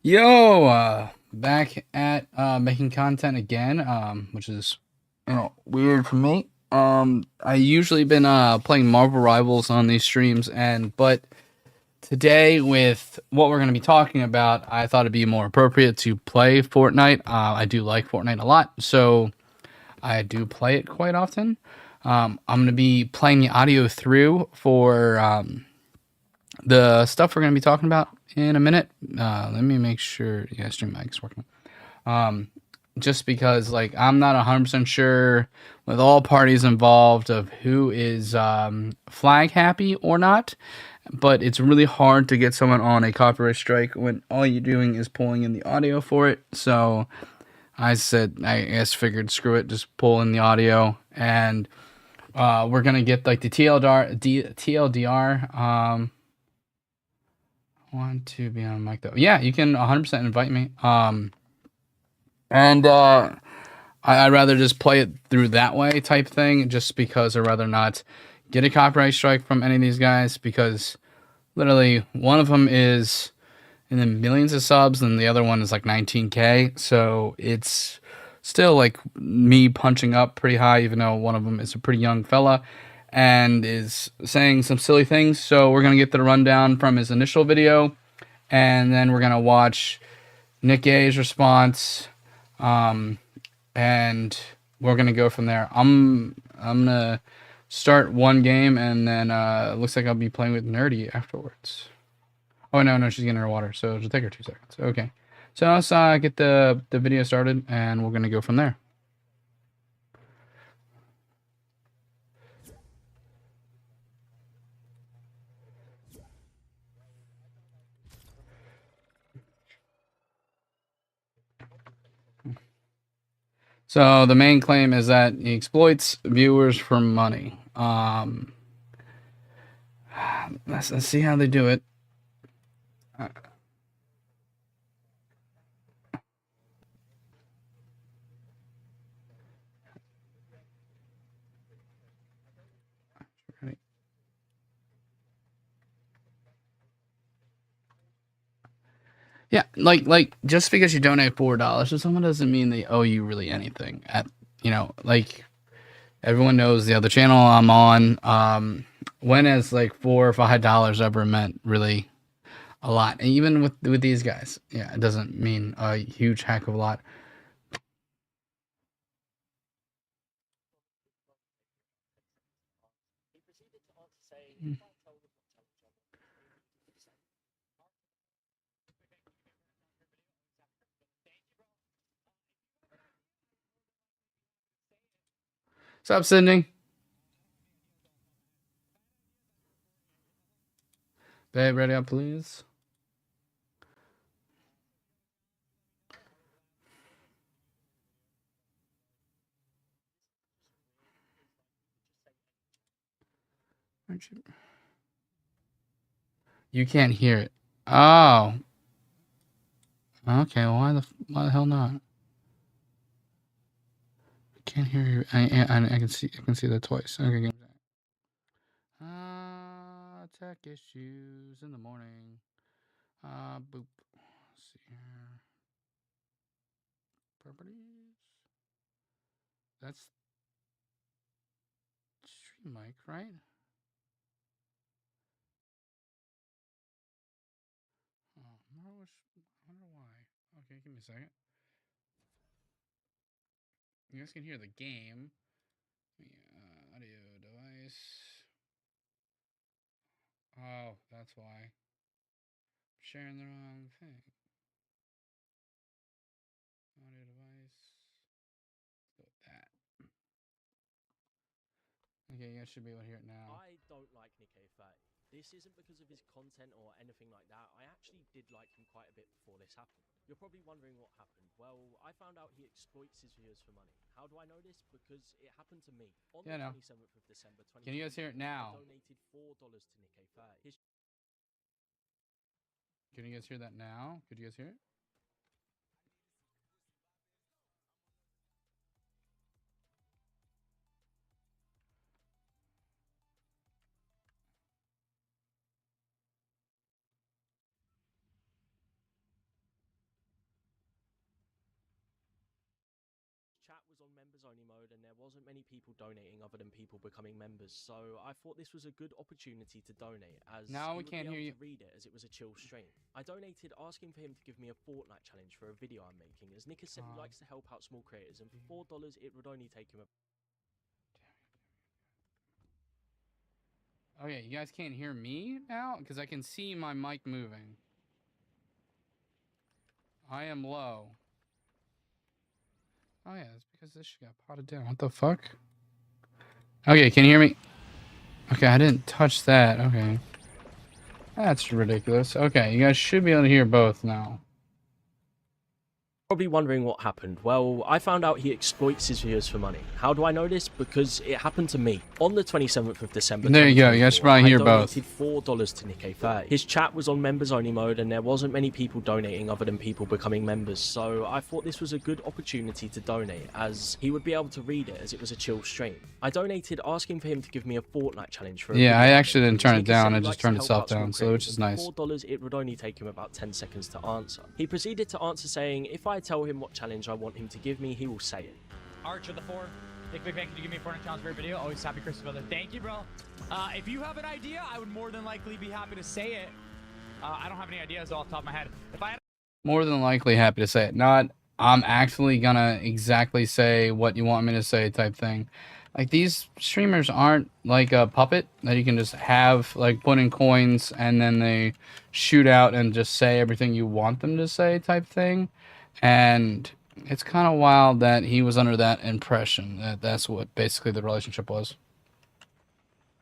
Yo, back at making content again, which is weird for me. I usually been playing Marvel Rivals on these streams, but today with what we're gonna be talking about, I thought it'd be more appropriate to play Fortnite. I do like Fortnite a lot, so I do play it quite often. I'm gonna be playing the audio through for the stuff we're gonna be talking about in a minute. Let me make sure. Yeah, stream mic's working. Just because like I'm not 100% sure with all parties involved of who is flag happy or not, but it's really hard to get someone on a copyright strike when all you're doing is pulling in the audio for it. So I figured screw it, just pull in the audio, and we're gonna get like the TLDR. Want to be on mic though? Yeah, you can 100% invite me. And I'd rather just play it through that way type thing, just because I'd rather not get a copyright strike from any of these guys, because literally one of them is in the millions of subs and the other one is like 19K. So it's still like me punching up pretty high, even though one of them is a pretty young fella and is saying some silly things. So we're going to get the rundown from his initial video, and then we're going to watch Nick A's response. And we're gonna go from there. I'm gonna start one game, and then it looks like I'll be playing with Nerdy afterwards. Oh no, she's getting her water, so it'll take her 2 seconds. Okay, so let's get the video started, and we're gonna go from there. So the main claim is that he exploits viewers for money. Let's see how they do it. Yeah, like just because you donate $4 to someone doesn't mean they owe you really anything. Like everyone knows the other channel I'm on. When has like $4 or $5 ever meant really a lot? And even with these guys, yeah, it doesn't mean a huge heck of a lot. Stop, Sydney. Babe, ready up, please. Aren't you? You can't hear it. Oh. Okay. Why the hell not? I can't hear you. I can see that twice. Okay. Tech issues in the morning. Boop. Let's see here. Properties. That's stream mic, right? Oh, I wonder why. Okay, give me a second. You guys can hear the game. Audio device. Oh, that's why. Sharing the wrong thing. Audio device. Let's go with that. Okay, you guys should be able to hear it now. I don't like Nikkei Faye. This isn't because of his content or anything like that. I actually did like him quite a bit before this happened. You're probably wondering what happened. Well, I found out he exploits his viewers for money. How do I know this? Because it happened to me. On the 27th of December 2020, can you guys hear it now? I donated $4 to Nikkei Faye. Can you guys hear that now? Could you guys hear it? on members only mode and there wasn't many people donating other than people becoming members, so I thought this was a good opportunity to donate, as Now he we would can't be hear able you. to read it as it was a chill stream. I donated asking for him to give me a Fortnite challenge for a video I'm making, as Nick has said he likes to help out small creators, and for $4 it would only take him a Okay, you guys can't hear me now? Because I can see my mic moving. I am low. Oh yeah, it's because this shit got potted down. What the fuck? Okay, can you hear me? Okay, I didn't touch that. Okay. That's ridiculous. Okay, you guys should be able to hear both now. Probably wondering what happened. Well, I found out he exploits his viewers for money. How do I know this? Because it happened to me. On the 27th of December, There you go. You guys should probably hear both. I donated $4 to Nick A30. His chat was on members only mode and there wasn't many people donating other than people becoming members, so I thought this was a good opportunity to donate, as he would be able to read it as it was a chill stream. I donated asking for him to give me a Fortnite challenge for a Yeah, video I I'm actually making, didn't turn as it Nick has said down. he I just likes to turned help itself out small down, so which creators, is and nice. for $4 it would only take him about 10 seconds to answer. He proceeded to answer saying, if I tell him what challenge I want him to give me, he will say it. Archer the 4. Nick Big Bang, can you give me a Fortnite challenge for a video? Always happy Christmas, brother. Thank you, bro. If you have an idea, I would more than likely be happy to say it. I don't have any ideas off the top of my head. If I had More than likely happy to say it. Not, I'm actually gonna exactly say what you want me to say type thing. Like, these streamers aren't like a puppet that you can just have, like, put in coins and then they shoot out and just say everything you want them to say type thing. And it's kind of wild that he was under that impression that that's what basically the relationship was.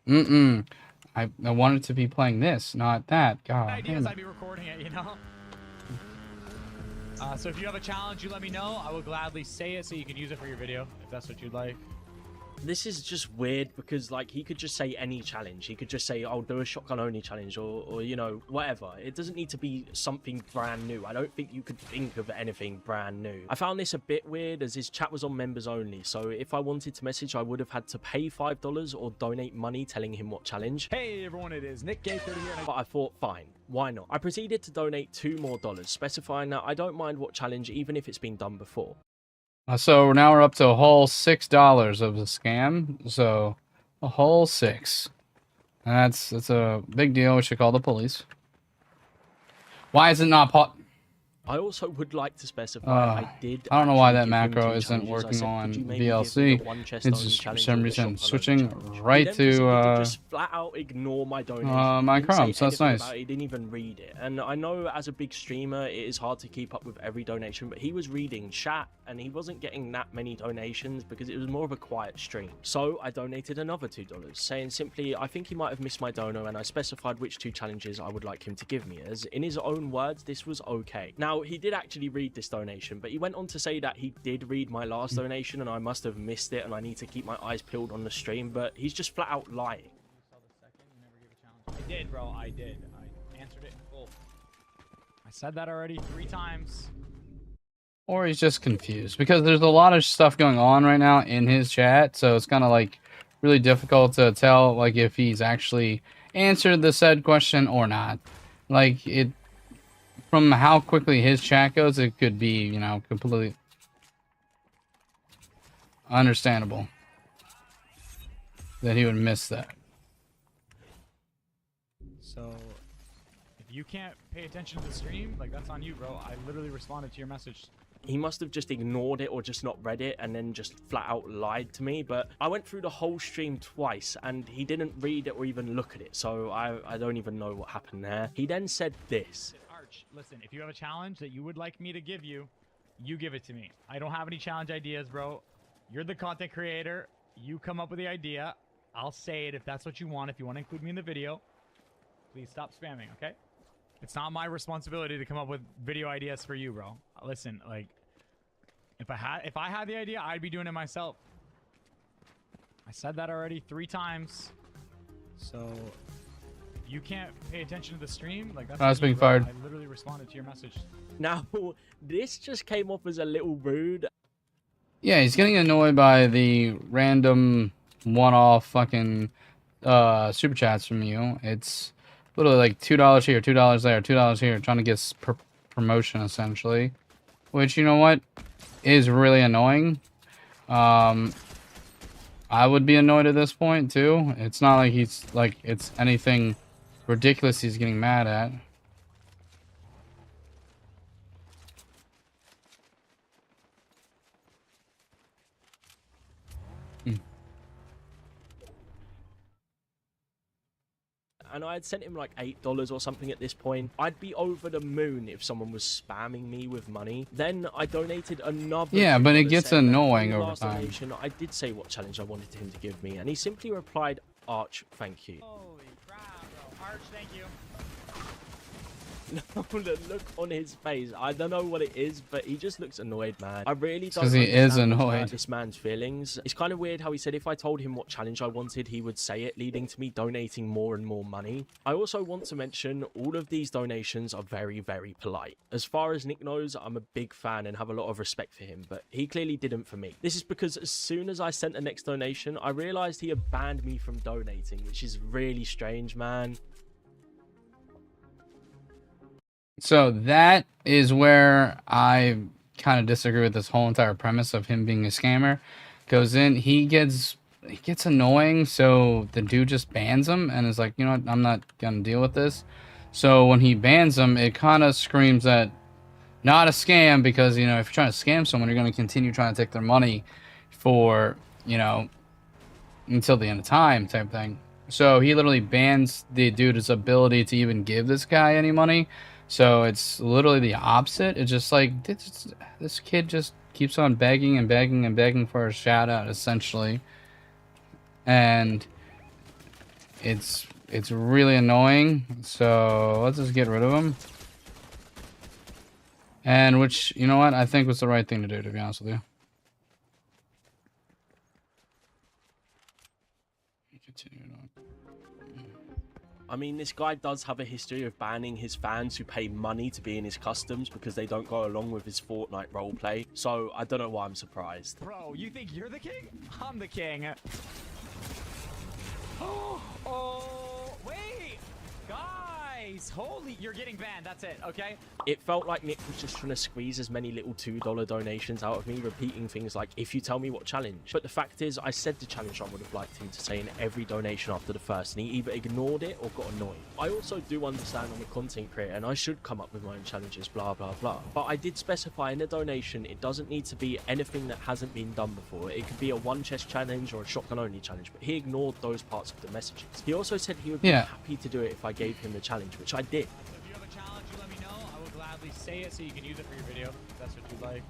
I wanted to be playing this, not that. God. ideas, I'd be recording it, you know? So if you have a challenge, you let me know. I will gladly say it so you can use it for your video, if that's what you'd like. This is just weird because, like, he could just say any challenge. He could just say, I'll do a shotgun only challenge, or you know, whatever. It doesn't need to be something brand new. I don't think you could think of anything brand new. I found this a bit weird as his chat was on members only, so if I wanted to message, I would have had to pay $5 or donate money telling him what challenge. Hey everyone, it is Nick K30 here. But I thought, fine, why not? I proceeded to donate $2 more, specifying that I don't mind what challenge, even if it's been done before. So now we're up to a whole $6 of the scam. So a whole 6. And that's a big deal. We should call the police. Why is it not I also would like to specify I did. I don't know why actually that give him macro 2 isn't challenges. I working said, on "Could you maybe VLC?" give me a one chest It's only just for challenge some or a reason shotgun switching only challenge?" right He then proceeded to just flat out ignore my donation. my He didn't say crumbs, that's anything nice. about it, he didn't even read it. And I know as a big streamer it is hard to keep up with every donation, but he was reading chat and he wasn't getting that many donations because it was more of a quiet stream. So I donated another $2, saying simply I think he might have missed my dono, and I specified which 2 challenges I would like him to give me, as in his own words this was okay. Now he did actually read this donation, but he went on to say that he did read my last donation and I must have missed it and I need to keep my eyes peeled on the stream, but he's just flat out lying. I did, bro. I did. I answered it in full. I said that already 3 times. Or he's just confused because there's a lot of stuff going on right now in his chat, so it's kind of like really difficult to tell like if he's actually answered the said question or not. Like, it, from how quickly his chat goes, it could be, you know, completely understandable that he would miss that. So if you can't pay attention to the stream, like, that's on you, bro. I literally responded to your message. He must have just ignored it or just not read it and then just flat out lied to me, but I went through the whole stream twice and he didn't read it or even look at it, so I don't even know what happened there. He then said this. Arch, listen, if you have a challenge that you would like me to give you, you give it to me. I don't have any challenge ideas, bro. You're the content creator. You come up with the idea. I'll say it if that's what you want. If you want to include me in the video, please stop spamming, okay? It's not my responsibility to come up with video ideas for you, bro. Listen, like, if I had the idea, I'd be doing it myself. I said that already 3 times. So if you can't pay attention to the stream, like, that's I was on you, being bro. fired. I literally responded to your message. Now, this just came off as a little rude. Yeah, he's getting annoyed by the random one-off fucking super chats from you. It's literally like $2 here, $2 there, $2 here, trying to get promotion essentially. Which, you know what, is really annoying. I would be annoyed at this point too. It's not like he's like it's anything ridiculous he's getting mad at. And I had sent him like $8 or something at this point. I'd be over the moon if someone was spamming me with money. Then I donated another. Yeah, but it $2 gets saying that annoying in the over last time. donation, I did say what challenge I wanted him to give me, and he simply replied, "Arch, thank you." Holy crap, bro. Arch, thank you. The look on his face, I don't know what it is, but he just looks annoyed, man. I really don't 'cause he is understand what's annoyed. hurt this man's feelings. It's kind of weird how he said if I told him what challenge I wanted, he would say it, leading to me donating more and more money. I also want to mention all of these donations are very, very polite. As far as Nick knows, I'm a big fan and have a lot of respect for him, but he clearly didn't for me. This is because as soon as I sent the next donation, I realized he had banned me from donating, which is really strange, man. So that is where I kind of disagree with this whole entire premise of him being a scammer. Goes in, he gets annoying, so the dude just bans him and is like, you know what, I'm not gonna deal with this. So when he bans him, it kind of screams at not a scam, because you know if you're trying to scam someone, you're gonna continue trying to take their money for, you know, until the end of time type thing. So he literally bans the dude's ability to even give this guy any money. So it's literally the opposite. It's just like this kid just keeps on begging and begging and begging for a shout out, essentially. And it's really annoying. So let's just get rid of him. And which, you know what, I think was the right thing to do, to be honest with you. Continue on. I mean, this guy does have a history of banning his fans who pay money to be in his customs because they don't go along with his Fortnite roleplay. So I don't know why I'm surprised. Bro, you think you're the king? I'm the king. Oh, wait. Guys, holy, you're getting banned. That's it, okay? It felt like Nick was just trying to squeeze as many little $2 donations out of me, repeating things like, if you tell me what challenge. But the fact is, I said the challenge I would have liked him to say in every donation after the first, and he either ignored it or got annoyed. I also do understand I'm a content creator, and I should come up with my own challenges, blah, blah, blah. But I did specify in the donation, it doesn't need to be anything that hasn't been done before. It could be a one chest challenge or a shotgun only challenge, but he ignored those parts of the messages. He also said he would be happy to do it if I gave him the challenge, which I did. So if you have a challenge, you let me know. I will gladly say it so you can use it for your video, if that's what you like.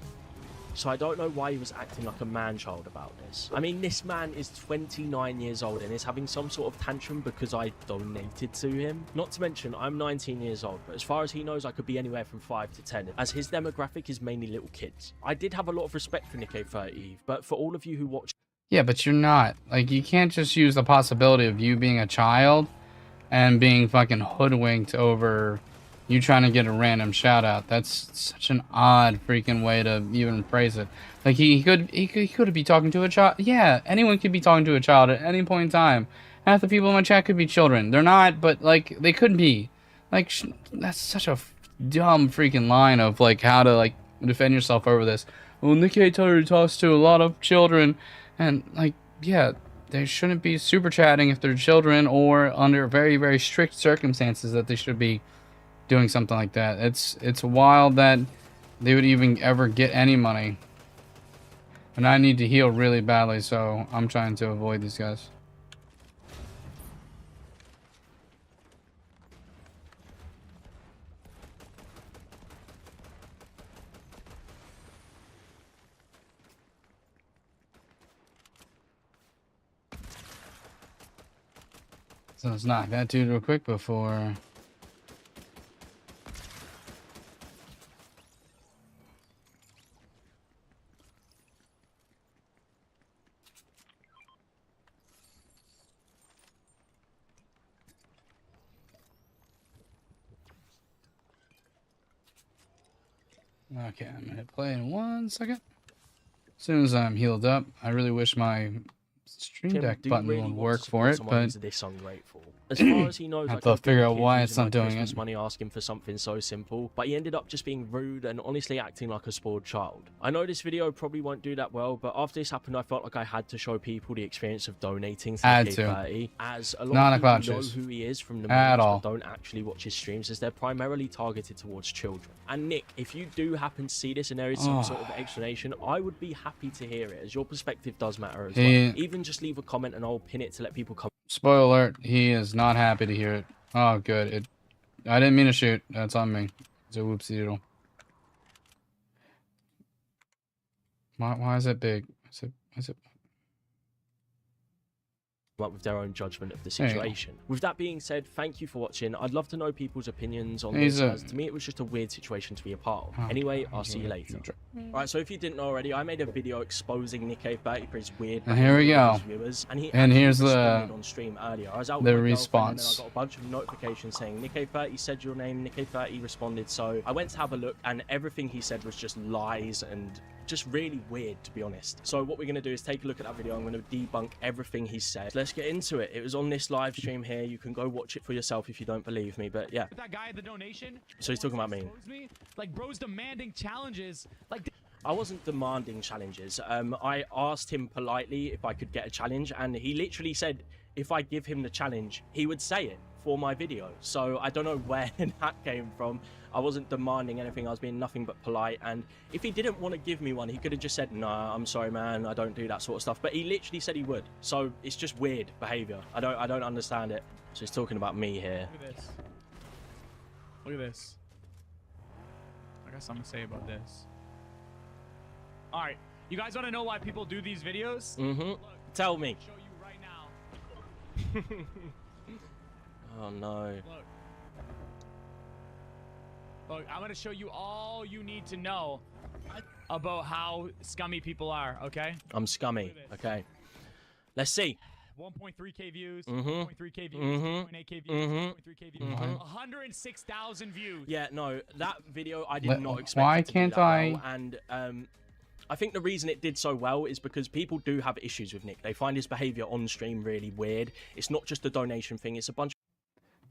So I don't know why he was acting like a man-child about this. I mean, this man is 29 years old and is having some sort of tantrum because I donated to him. Not to mention, I'm 19 years old, but as far as he knows, I could be anywhere from 5 to 10, as his demographic is mainly little kids. I did have a lot of respect for Nick A30, but for all of you who watch... Yeah, but you're not. Like, you can't just use the possibility of you being a child and being fucking hoodwinked over you trying to get a random shout out. That's such an odd freaking way to even phrase it. Like, he could be talking to a child. Yeah, anyone could be talking to a child at any point in time. Half the people in my chat could be children. They're not, but like they could be. Like, that's such a dumb freaking line of like how to like defend yourself over this. Well, Nick A30 talks to a lot of children, and like, yeah, they shouldn't be super chatting if they're children, or under very, very strict circumstances that they should be doing something like that. It's wild that they would even ever get any money. And I need to heal really badly, so I'm trying to avoid these guys. So let's knock that dude real quick before... Okay, I'm gonna hit play in 1 second. As soon as I'm healed up, I really wish my Stream Tim, Deck do you button really would want to work support for it, someone but who's this ungrateful? As far as he knows, have like, to I've figure been out why accused it's not using my doing Christmas it. money asking for something so simple, but he ended up just being rude and honestly acting like a spoiled child. I know this video probably won't do that well, but after this happened, I felt like I had to show people the experience of donating to Had the to. K30, as a lot Not of a people clout know chase. who he is from the At memes, all. but don't actually watch his streams, as they're primarily targeted towards children. And Nick, if you do happen to see this and there is some sort of explanation, I would be happy to hear it, as your perspective does matter as well. Even just leave a comment and I'll pin it to let people come. Spoiler alert, he is not happy to hear it. Oh, good. I didn't mean to shoot. That's on me. It's a whoopsie doodle. Why is it big? Is it? Up with their own judgment of the There you go. situation. With that being said, thank you for watching. I'd love to know people's opinions on He's this, a- as to me it was just a weird situation to be a part of. Oh, Anyway, God, I'll see you later. future. Right, so if you didn't know already, I made a video exposing Nick30 for his weird And here we behaviour with go. his viewers, and he And actually here's the- responded on stream earlier. I was out the with my girlfriend, response. and then I got a bunch of notifications saying Nick30 said your name, Nick30 responded, so I went to have a look, and everything he said was just lies and just really weird, to be honest. So what we're going to do is take a look at that video. I'm going to debunk everything he said. Let's get into it. It was on this live stream here. You can go watch it for yourself if you don't believe me, but yeah. That guy at the donation. So he's talking about me. Like, bro's demanding challenges. Like, I wasn't demanding challenges. I asked him politely if I could get a challenge, and he literally said if I give him the challenge, he would say it for my video. So I don't know where that came from. I wasn't demanding anything. I was being nothing but polite, and if he didn't want to give me one, he could have just said, nah, I'm sorry, man, I don't do that sort of stuff. But he literally said he would. So it's just weird behavior. I don't understand it. So he's talking about me here. look at this. Look at this. I got something to say about this. All right, you guys want to know why people do these videos? Mm-hmm. Tell me. I'll show you right now. Oh no. Look, I'm gonna show you all you need to know about how scummy people are. Okay? I'm scummy. Okay. Let's see. 1.3k views, Mhm. 1.3k views, Mhm. 1.8k views, Mhm. 1.3k views, Mhm. 106,000 views. Yeah, no, that video I did Let- not expect. why it to do can't that I- well, and I think the reason it did so well is because people do have issues with Nick. They find his behavior on stream really weird. It's not just a donation thing. It's a bunch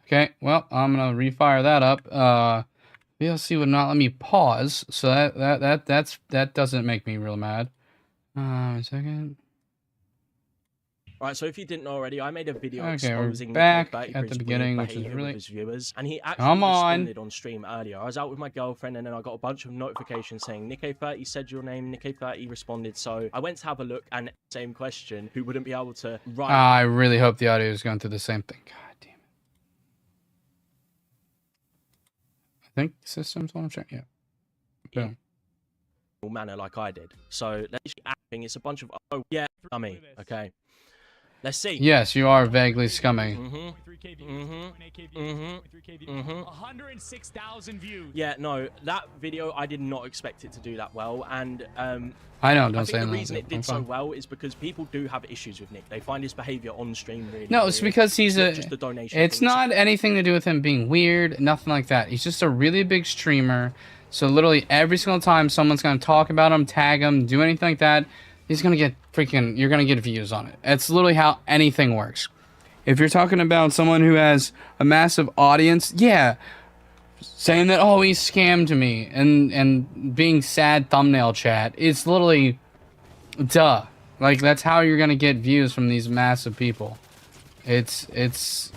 Okay, well, I'm gonna refire that up. VLC would not let me pause, so that doesn't make me real mad. A second. Right, so if you didn't know already, I made a video Okay, we're exposing back Nick30 for at his the weird beginning, which is behaviour really- with his viewers, and he actually Come on. responded on stream earlier. I was out with my girlfriend, and then I got a bunch of notifications saying Nick30 said your name, Nick30 responded, so I went to have a look, and same question, who wouldn't be able to write. I really hope the audio is going through the same thing. God damn it. I think the system's on check. Yeah. Boom. Manner like I did. So let's acting. It's a bunch of scummy. Okay. Let's see. Yes, you are vaguely scummy. Mhm. 1.3k views, Mhm. 1.8k views, Mhm. 1.3k views, Mhm. 106,000 views. Yeah, no, that video I did not expect it to do that well, and I know. I Don't think say the that. reason it I'm did so fine. well is because people do have issues with Nick. They find his behavior on stream really. No, it's weird. because he's It's a. not just the donation. It's thing, not anything to do with him being weird. Nothing like that. He's just a really big streamer. So literally every single time someone's gonna talk about him, tag him, do anything like that, he's gonna get freaking. You're gonna get views on it. It's literally how anything works. If you're talking about someone who has a massive audience, yeah, saying that oh he scammed me and being sad thumbnail chat, it's literally duh. Like that's how you're gonna get views from these massive people. It's the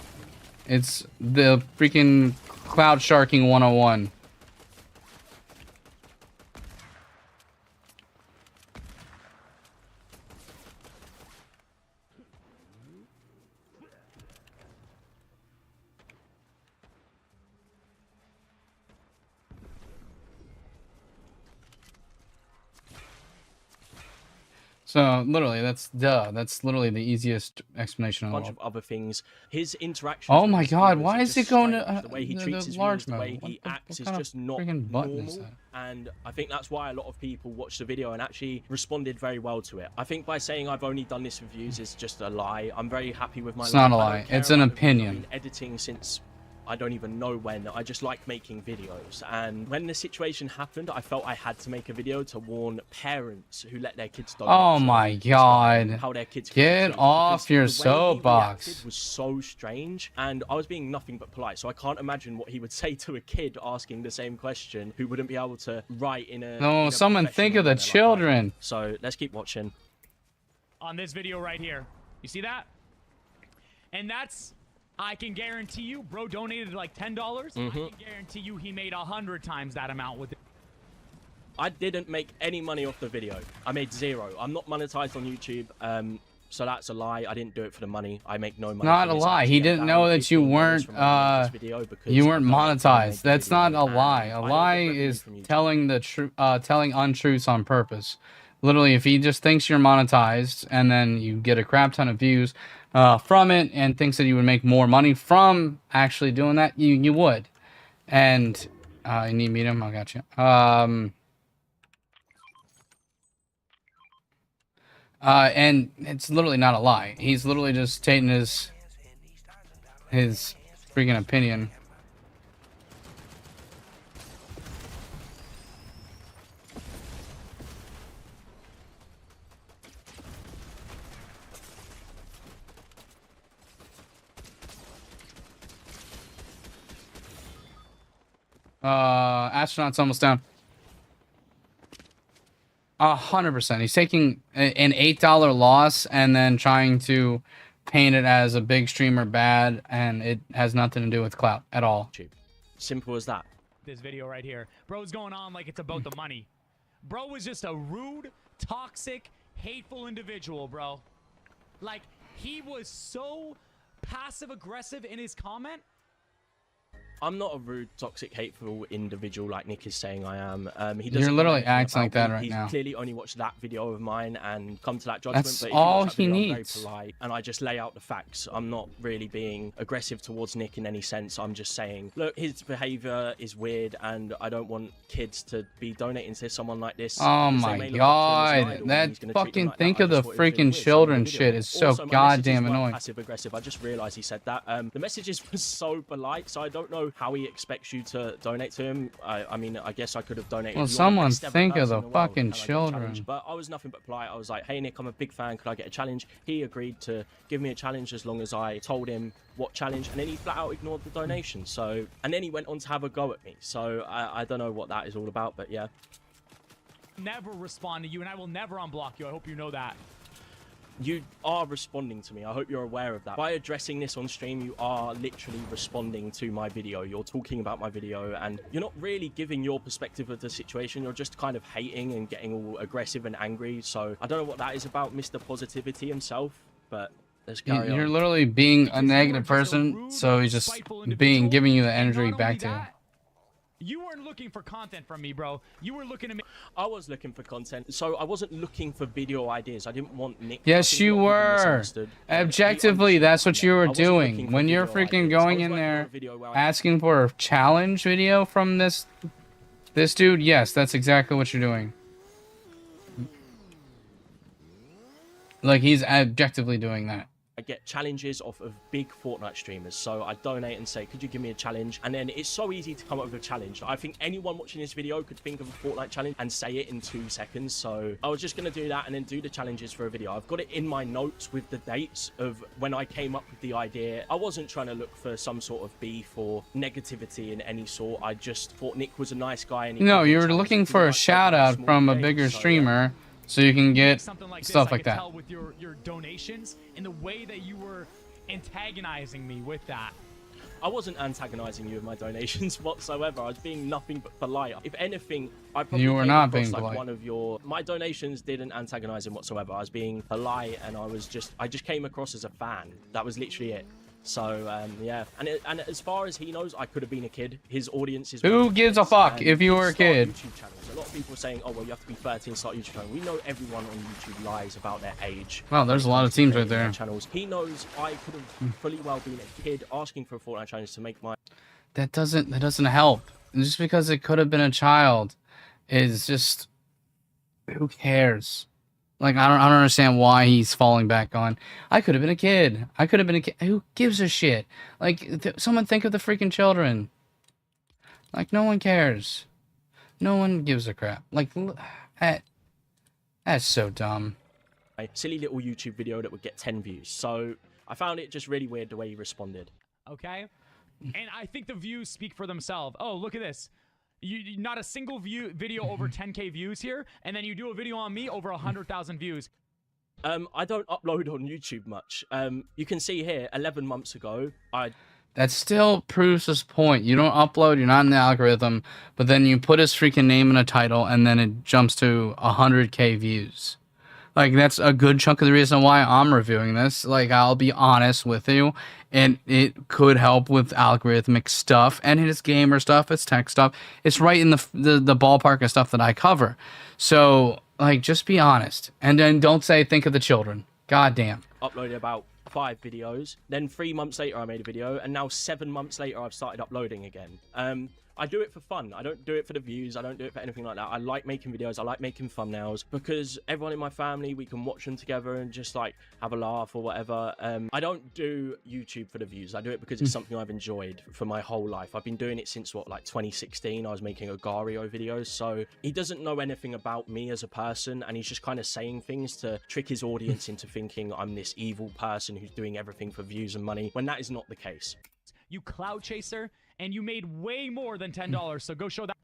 freaking cloud sharking 101. So literally, that's duh. That's literally the easiest explanation a in the bunch world. of other things. His interactions. Oh with my his God, viewers why are is just it going to, strange. The way he the treats his large viewers, the way mode? he What acts is kind of just not friggin' button is normal. that? And I think that's why a lot of people watched the video and actually responded very well to it. I think by saying I've only done this for views is just a lie. I'm very happy with my It's life. not a I don't lie. care It's an about the video. I've opinion. been editing since I don't even know when. I just like making videos. And when the situation happened, I felt I had to make a video to warn parents who let their kids donate. Oh to my Islam, God. how their kids Get because off your the way he soapbox. reacted was so strange, and I was being nothing but polite. So I can't imagine what he would say to a kid asking the same question who wouldn't be able to write in a. No, in a someone think professional of the manner like I do. children. So let's keep watching. On this video right here. You see that? And that's, I can guarantee you, bro donated like $10. I can guarantee you he made 100 times that amount with it. I didn't make any money off the video. I made zero. I'm not monetized on YouTube, so that's a lie. I didn't do it for the money. I make no money. Not from a this. lie. Actually, He I'm didn't down know that you $15 weren't from when I made this video because you I weren't felt like I made monetized. the That's not video, a lie. and A I don't lie get revenue is from YouTube. telling telling untruths on purpose. Literally, if he just thinks you're monetized and then you get a crap ton of views from it and thinks that you would make more money from actually doing that, you would. And you need to meet him. I got you. And it's literally not a lie. He's literally just stating his freaking opinion. Astronaut's almost down. 100%. He's taking an $8 loss and then trying to paint it as a big streamer bad, and it has nothing to do with clout at all. Simple as that. This video right here. Bro's going on like it's about the money. Bro was just a rude, toxic, hateful individual, bro. Like, he was so passive-aggressive in his comment. I'm not a rude, toxic, hateful individual like Nick is saying I am. He You're doesn't know literally anything acting like about that me. right He's now. clearly only watched that video of mine and come to that judgment. That's but if all you watch that he video, needs. I'm very polite and I just lay out the facts. I'm not really being aggressive towards Nick in any sense. I'm just saying, look, his behavior is weird and I don't want kids to be donating to someone like this. Oh because they my may look up to him as an God, idol and that he's gonna treat them fucking like think that. I of the just thought it was really freaking weird seeing children the video. shit is so Also, my goddamn messages weren't annoying. passive aggressive. I just realized he said that. The messages were so polite, so I don't know how he expects you to donate to him. I mean, I guess I could have donated. Well, If you want someone best ever think of person the in world, fucking can I get a challenge? children. But I was nothing but polite. I was like, hey Nick, I'm a big fan. Could I get a challenge? He agreed to give me a challenge as long as I told him what challenge, and then he flat out ignored the donation. So, and then he went on to have a go at me. So I don't know what that is all about, but yeah. Never respond to you, and I will never unblock you. I hope you know that. You are responding to me. I hope you're aware of that. By addressing this on stream, you are literally responding to my video. You're talking about my video and you're not really giving your perspective of the situation. You're just kind of hating and getting all aggressive and angry. So I don't know what that is about, Mr. Positivity himself, but let's carry on. You're literally being a Because you negative are just a person, rude, so he's just spiteful individual, giving you the and energy not back only to you. that, you weren't looking for content from me, bro. You were looking to make. I was looking for content, so I wasn't looking for video ideas. I didn't want Nick. Yes, I think you a lot of people were. misunderstood. He Objectively, understood that's my what comment. you I were wasn't looking doing. for When you're video freaking ideas. I going was in working on a there video where I asking for a challenge video from this dude, yes, that's exactly what you're doing. Like, he's objectively doing that. I get challenges off of big Fortnite streamers. So I donate and say, could you give me a challenge? And then it's so easy to come up with a challenge. I think anyone watching this video could think of a Fortnite challenge and say it in 2 seconds. So I was just going to do that and then do the challenges for a video. I've got it in my notes with the dates of when I came up with the idea. I wasn't trying to look for some sort of beef or negativity in any sort. I just thought Nick was a nice guy. And he No, gave me you were challenge. looking He for a liked shout my out small from a game. bigger So, yeah. streamer so you can get Something like stuff this, like I could that. tell with your donations and the way that you were antagonizing me with that. I wasn't antagonizing you with my donations whatsoever. I was being nothing but polite. If anything, I probably You were came not across being like polite. one of your. My donations didn't antagonize him whatsoever. I was being polite, and I just came across as a fan. That was literally it. So yeah, and as far as he knows, I could have been a kid. His audience is. Who gives a fuck if you were a kid? YouTube channels. A lot of people are saying, "Oh well, you have to be 13 to start a YouTube channel." We know everyone on YouTube lies about their age. Well, there's a lot of teams right there. Channels. He knows I could have fully well been a kid asking for a Fortnite challenge to make my. That doesn't help. Just because it could have been a child is just, who cares? Like, I don't understand why he's falling back on. I could have been a kid. I could have been a kid. Who gives a shit? Like, someone think of the freaking children. Like, no one cares. No one gives a crap. Like, that's so dumb. A silly little YouTube video that would get 10 views. So I found it just really weird the way he responded. Okay? And I think the views speak for themselves. Oh, look at this. You not a single video over 10K views here, and then you do a video on me over 100,000 views. I don't upload on YouTube much. You can see here, 11 months ago, That still proves his point. You don't upload, you're not in the algorithm, but then you put his freaking name in a title, and then it jumps to 100K views. Like, that's a good chunk of the reason why I'm reviewing this. Like, I'll be honest with you, and it could help with algorithmic stuff, and it's gamer stuff, it's tech stuff. It's right in the ballpark of stuff that I cover. So, like, just be honest. And then don't say, think of the children. God damn. uploaded about 5 videos. Then 3 months later, I made a video. And now 7 months later, I've started uploading again. I do it for fun. I don't do it for the views. I don't do it for anything like that. I like making videos. I like making thumbnails because everyone in my family, we can watch them together and just like have a laugh or whatever. I don't do YouTube for the views. I do it because it's something I've enjoyed for my whole life. I've been doing it since what, like 2016. I was making Agario videos. So he doesn't know anything about me as a person, and he's just kind of saying things to trick his audience into thinking I'm this evil person who's doing everything for views and money, when that is not the case. You cloud chaser, and you made way more than $10. So go show that.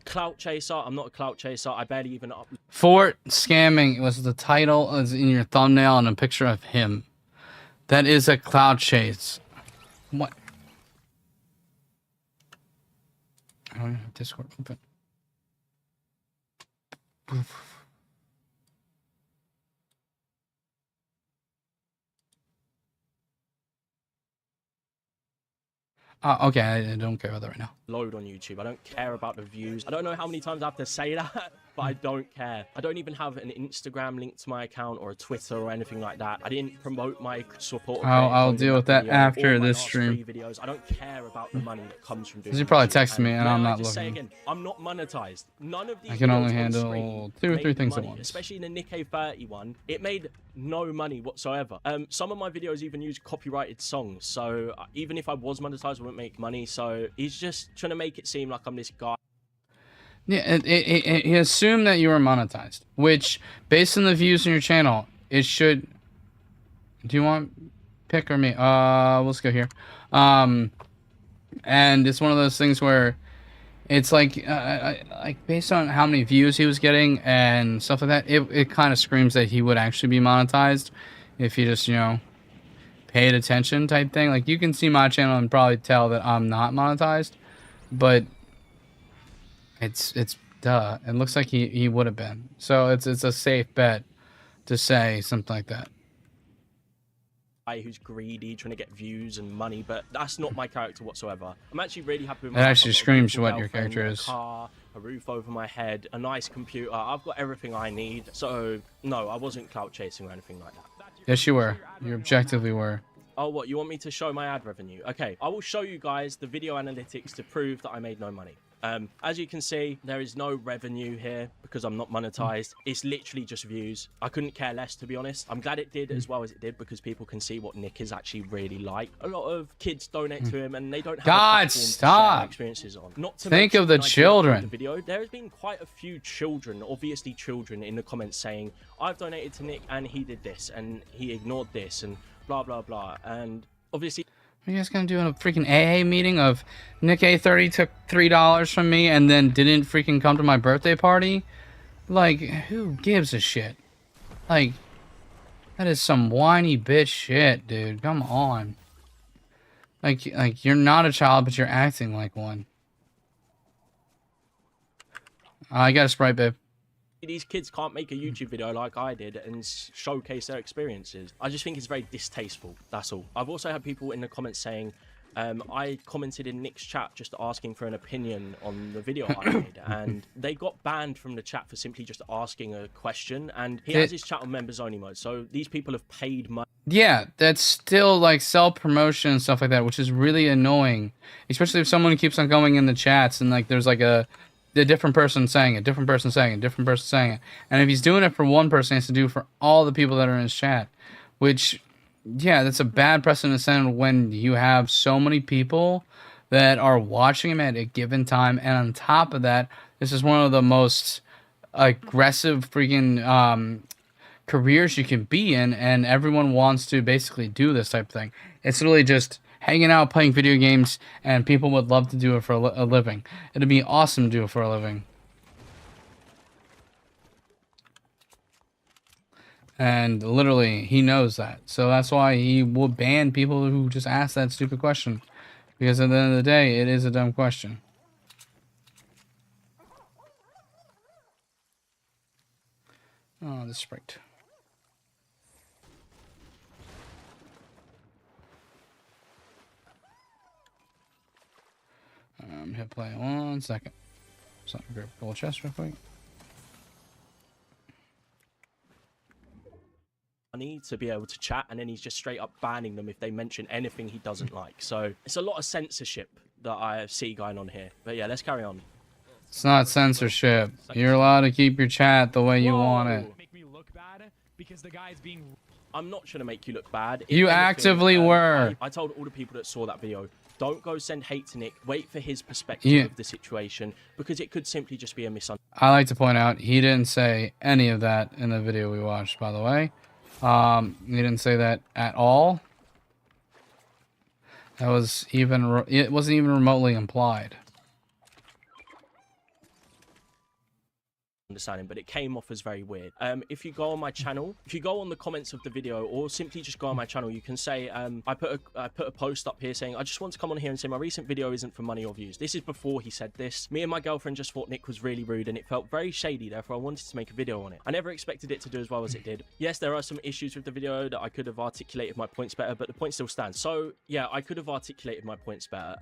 Clout chaser. I'm not a clout chaser. I barely even upload. Fort scamming was the title, is in your thumbnail and a picture of him. That is a cloud chase. What? I don't even have Discord open. Okay, I don't care about that right now. Load on YouTube. I don't care about the views. I don't know how many times I have to say that, but I don't care. I don't even have an Instagram link to my account or a Twitter or anything like that. I didn't promote my support. I'll deal with that after this stream. Videos. I don't care about the money that comes from doing. You probably YouTube. text me and I'm not just say looking. again, I'm not monetized. None of these. I can only videos on handle screen 2 or made 3 things at money, once. Especially in the Nick A30 one, it made no money whatsoever. Some of my videos even use copyrighted songs, so even if I was monetized, I wouldn't make money. So he's just trying to make it seem like I'm this guy. Yeah, he assumed that you were monetized, which, based on the views on your channel, it should. Do you want pick or me? Let's go here. And it's one of those things where it's like based on how many views he was getting and stuff like that, it kind of screams that he would actually be monetized if he just, paid attention type thing. Like, you can see my channel and probably tell that I'm not monetized, but it's duh. It looks like he would have been. So it's a safe bet to say something like that. Who's greedy, trying to get views and money, but that's not my character whatsoever. I'm actually really happy with my It life. actually I've got a screams beautiful what your girlfriend, character a is. car, a roof over my head, a nice computer. I've got everything I need. So no, I wasn't clout chasing or anything like that. Yes, you were. You objectively were. Oh, what? You want me to show my ad revenue? Okay, I will show you guys the video analytics to prove that I made no money. As you can see, there is no revenue here because I'm not monetized. It's literally just views. I couldn't care less, to be honest. I'm glad it did as well as it did because people can see what Nick is actually really like. A lot of kids donate to him and they don't have a platform to share their experiences on. Not to Think of the children. The video. There has been quite a few children, obviously children, in the comments saying, I've donated to Nick and he did this and he ignored this and blah, blah, blah. And obviously... Are you guys gonna do a freaking AA meeting of Nick A30 took $3 from me and then didn't freaking come to my birthday party? Like, who gives a shit? Like, that is some whiny bitch shit, dude. Come on. Like you're not a child, but you're acting like one. I got a Sprite, babe. These kids can't make a YouTube video like I did and showcase their experiences. I just think it's very distasteful, that's all. I've also had people in the comments saying, I commented in Nick's chat just asking for an opinion on the video I made, and they got banned from the chat for simply just asking a question, and he has his chat on members only mode, so these people have paid money. Yeah, that's still like self-promotion and stuff like that, which is really annoying. Especially if someone keeps on going in the chats and like there's like a a different person saying it, different person saying it, different person saying it. And if he's doing it for one person, he has to do it for all the people that are in his chat. Which, yeah, that's a bad precedent to set when you have so many people that are watching him at a given time. And on top of that, this is one of the most aggressive freaking careers you can be in, and everyone wants to basically do this type of thing. It's really just hanging out, playing video games, and people would love to do it for a living. It'd be awesome to do it for a living. And literally, he knows that. So that's why he will ban people who just ask that stupid question. Because at the end of the day, it is a dumb question. Oh, the Sprite. Hit play 1 second. So I'm gonna grab a gold chest real quick. Money to be able to chat, and then he's just straight up banning them if they mention anything he doesn't like. So it's a lot of censorship that I see going on here. But yeah, let's carry on. It's not censorship. You're allowed to keep your chat the way you want it. Make me look bad because the guy's being. I'm not trying to make you look bad. You actively were. I told all the people that saw that video, don't go send hate to Nick. Wait for his perspective of the situation, because it could simply just be a misunderstanding. I like to point out, he didn't say any of that in the video we watched, by the way. He didn't say that at all. That was even, it wasn't even remotely implied. Understanding, but it came off as very weird. If you go on my channel, if you go on the comments of the video, or simply just go on my channel, you can say, I put a post up here saying, I just want to come on here and say my recent video isn't for money or views. This is before he said this. Me and my girlfriend just thought Nick was really rude and it felt very shady, therefore I wanted to make a video on it. I never expected it to do as well as it did. Yes, there are some issues with the video that I could have articulated my points better, but the point still stands. So yeah, I could have articulated my points better.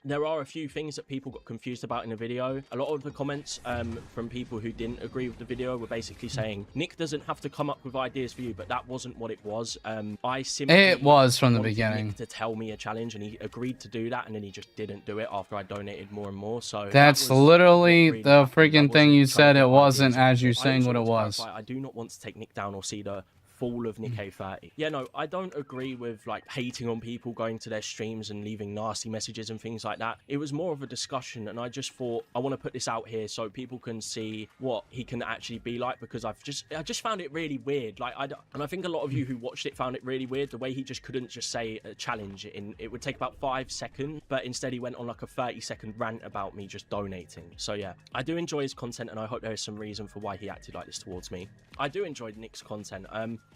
There are a few things that people got confused about in the video. A lot of the comments from people who didn't agree with the video were basically saying Nick doesn't have to come up with ideas for you, but that wasn't what it was. I simply It was from the wanted beginning Nick to tell me a challenge, and he agreed to do that, and then he just didn't do it after I donated more and more. So that's that was literally really the happened. I freaking thing wasn't you trying to said. It give wasn't ideas. as you I saying also what it want to was. clarify, I do not want to take Nick down or see the fall of Nick A30. Yeah, no, I don't agree with like hating on people going to their streams and leaving nasty messages and things like that. It was more of a discussion, and I just thought I want to put this out here so people can see what he can actually be like, because I just found it really weird. Like and I think a lot of you who watched it found it really weird the way he just couldn't just say a challenge in it would take about 5 seconds, but instead he went on like a 30-second rant about me just donating. So yeah, I do enjoy his content, and I hope there is some reason for why he acted like this towards me. I do enjoy Nick's content.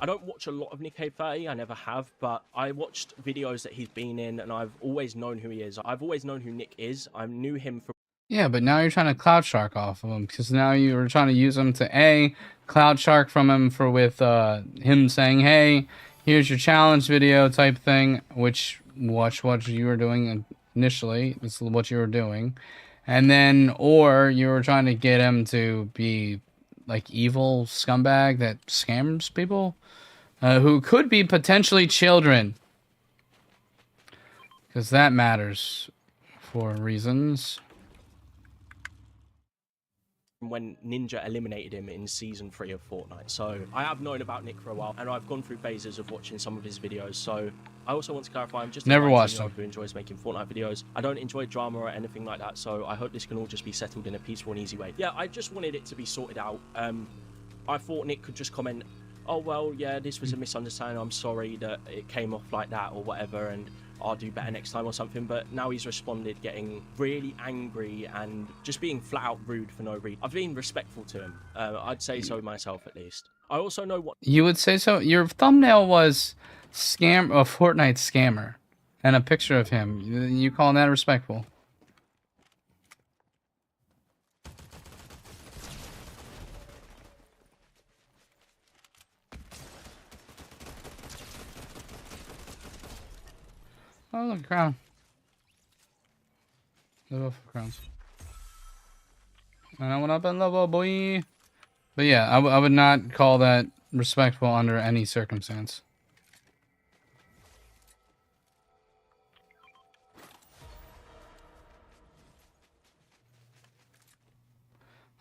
I don't watch a lot of Nick A30, I never have, but I watched videos that he's been in, and I've always known who he is. I've always known who Nick is. I knew him from... Yeah, but now you're trying to cloud shark off of him, because now you were trying to use him to cloud shark from him with him saying, hey, here's your challenge video type thing, which watch what you were doing initially. This is what you were doing. And then, or you were trying to get him to be like evil scumbag that scams people who could be potentially children, because that matters for reasons. When Ninja eliminated him in season 3 of Fortnite. So I have known about Nick for a while, and I've gone through phases of watching some of his videos. So I also want to clarify, I'm just never watched him who enjoys making Fortnite videos. I don't enjoy drama or anything like that, so I hope this can all just be settled in a peaceful and easy way. Yeah, I just wanted it to be sorted out. I thought Nick could just comment, oh well, yeah, this was a misunderstanding, I'm sorry that it came off like that or whatever, and I'll do better next time or something. But now he's responded getting really angry and just being flat out rude for no reason. I've been respectful to him. I'd say so myself, at least. I also know what... You would say so? Your thumbnail was a Fortnite scammer and a picture of him. You calling that respectful? Oh, look, crown. Level for crowns. And I went up in level, boy. But yeah, I would not call that respectful under any circumstance.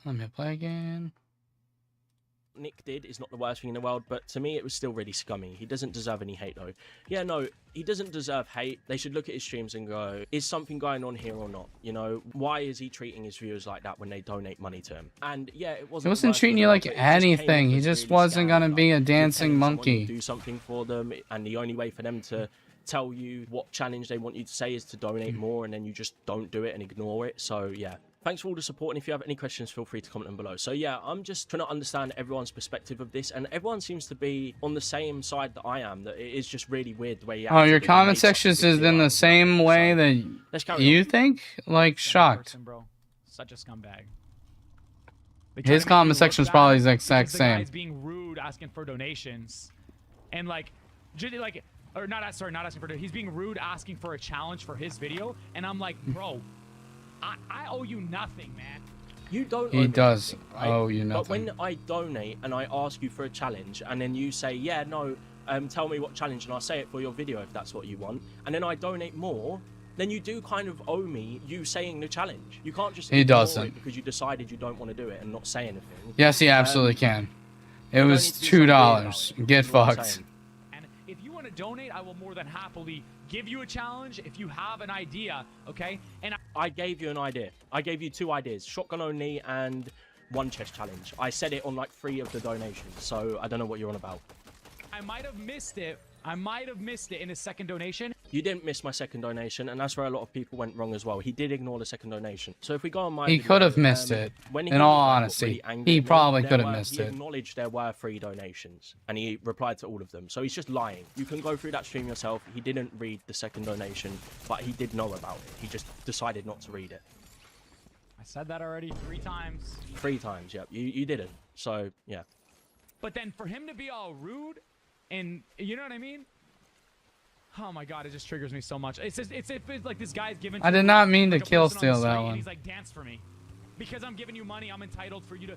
Let me play again. Nick did is not the worst thing in the world, but to me it was still really scummy. He doesn't deserve any hate though. Yeah, no, he doesn't deserve hate. They should look at his streams and go, is something going on here or not? You know, why is he treating his viewers like that when they donate money to him? And yeah, it wasn't. He wasn't treating you like anything. He just wasn't gonna be a dancing monkey. Do something for them, and the only way for them to tell you what challenge they want you to say is to donate more, and then you just don't do it and ignore it. So yeah. Thanks for all the support, and if you have any questions, feel free to comment them below. So yeah, I'm just trying to understand everyone's perspective of this, and everyone seems to be on the same side that I am, that it is just really weird the way you Oh, your comment sections is in the same way that you think? Like, shocked. Person, bro. Such a scumbag. His comment section is probably the exact the same. guy's being rude, asking for donations, and like, or not asking for. He's being rude, asking for a challenge for his video, and I'm like, bro, I owe you nothing, man. You don't. He does anything, right? owe you But nothing. when I donate and I ask you for a challenge, and then you say, yeah, no, tell me what challenge, and I'll say it for your video if that's what you want, and then I donate more, then you do kind of owe me you saying the challenge. You can't just He ignore doesn't. it because you decided you don't want to do it and not say anything. Yes, he absolutely can. It You was don't need to do something about $2. it, Get is what I'm fucked. saying. And if you want to donate, I will more than happily give you a challenge if you have an idea, okay? And I gave you an idea. I gave you 2 ideas, shotgun only and 1 chest challenge. I said it on like 3 of the donations, so I don't know what you're on about. I might have missed it. I might have missed it in his second donation. You didn't miss my second donation, and that's where a lot of people went wrong as well. He did ignore the second donation. So if we go on my He video, could have missed it. when In he all got honesty, really angry he at me, probably there could have were- missed he it. acknowledged there were 3 donations, and he replied to all of them. So he's just lying. You can go through that stream yourself. He didn't read the second donation, but he did know about it. He just decided not to read it. I said that already 3 times. 3 times, yep. You didn't. So, yeah. But then for him to be all rude, and you know what I mean? Oh my god, it just triggers me so much. It's just, it's like this guy's giving. I did not mean to like a kill person on the steal that street, and one. he's like, dance for me, because I'm giving you money. I'm entitled for you to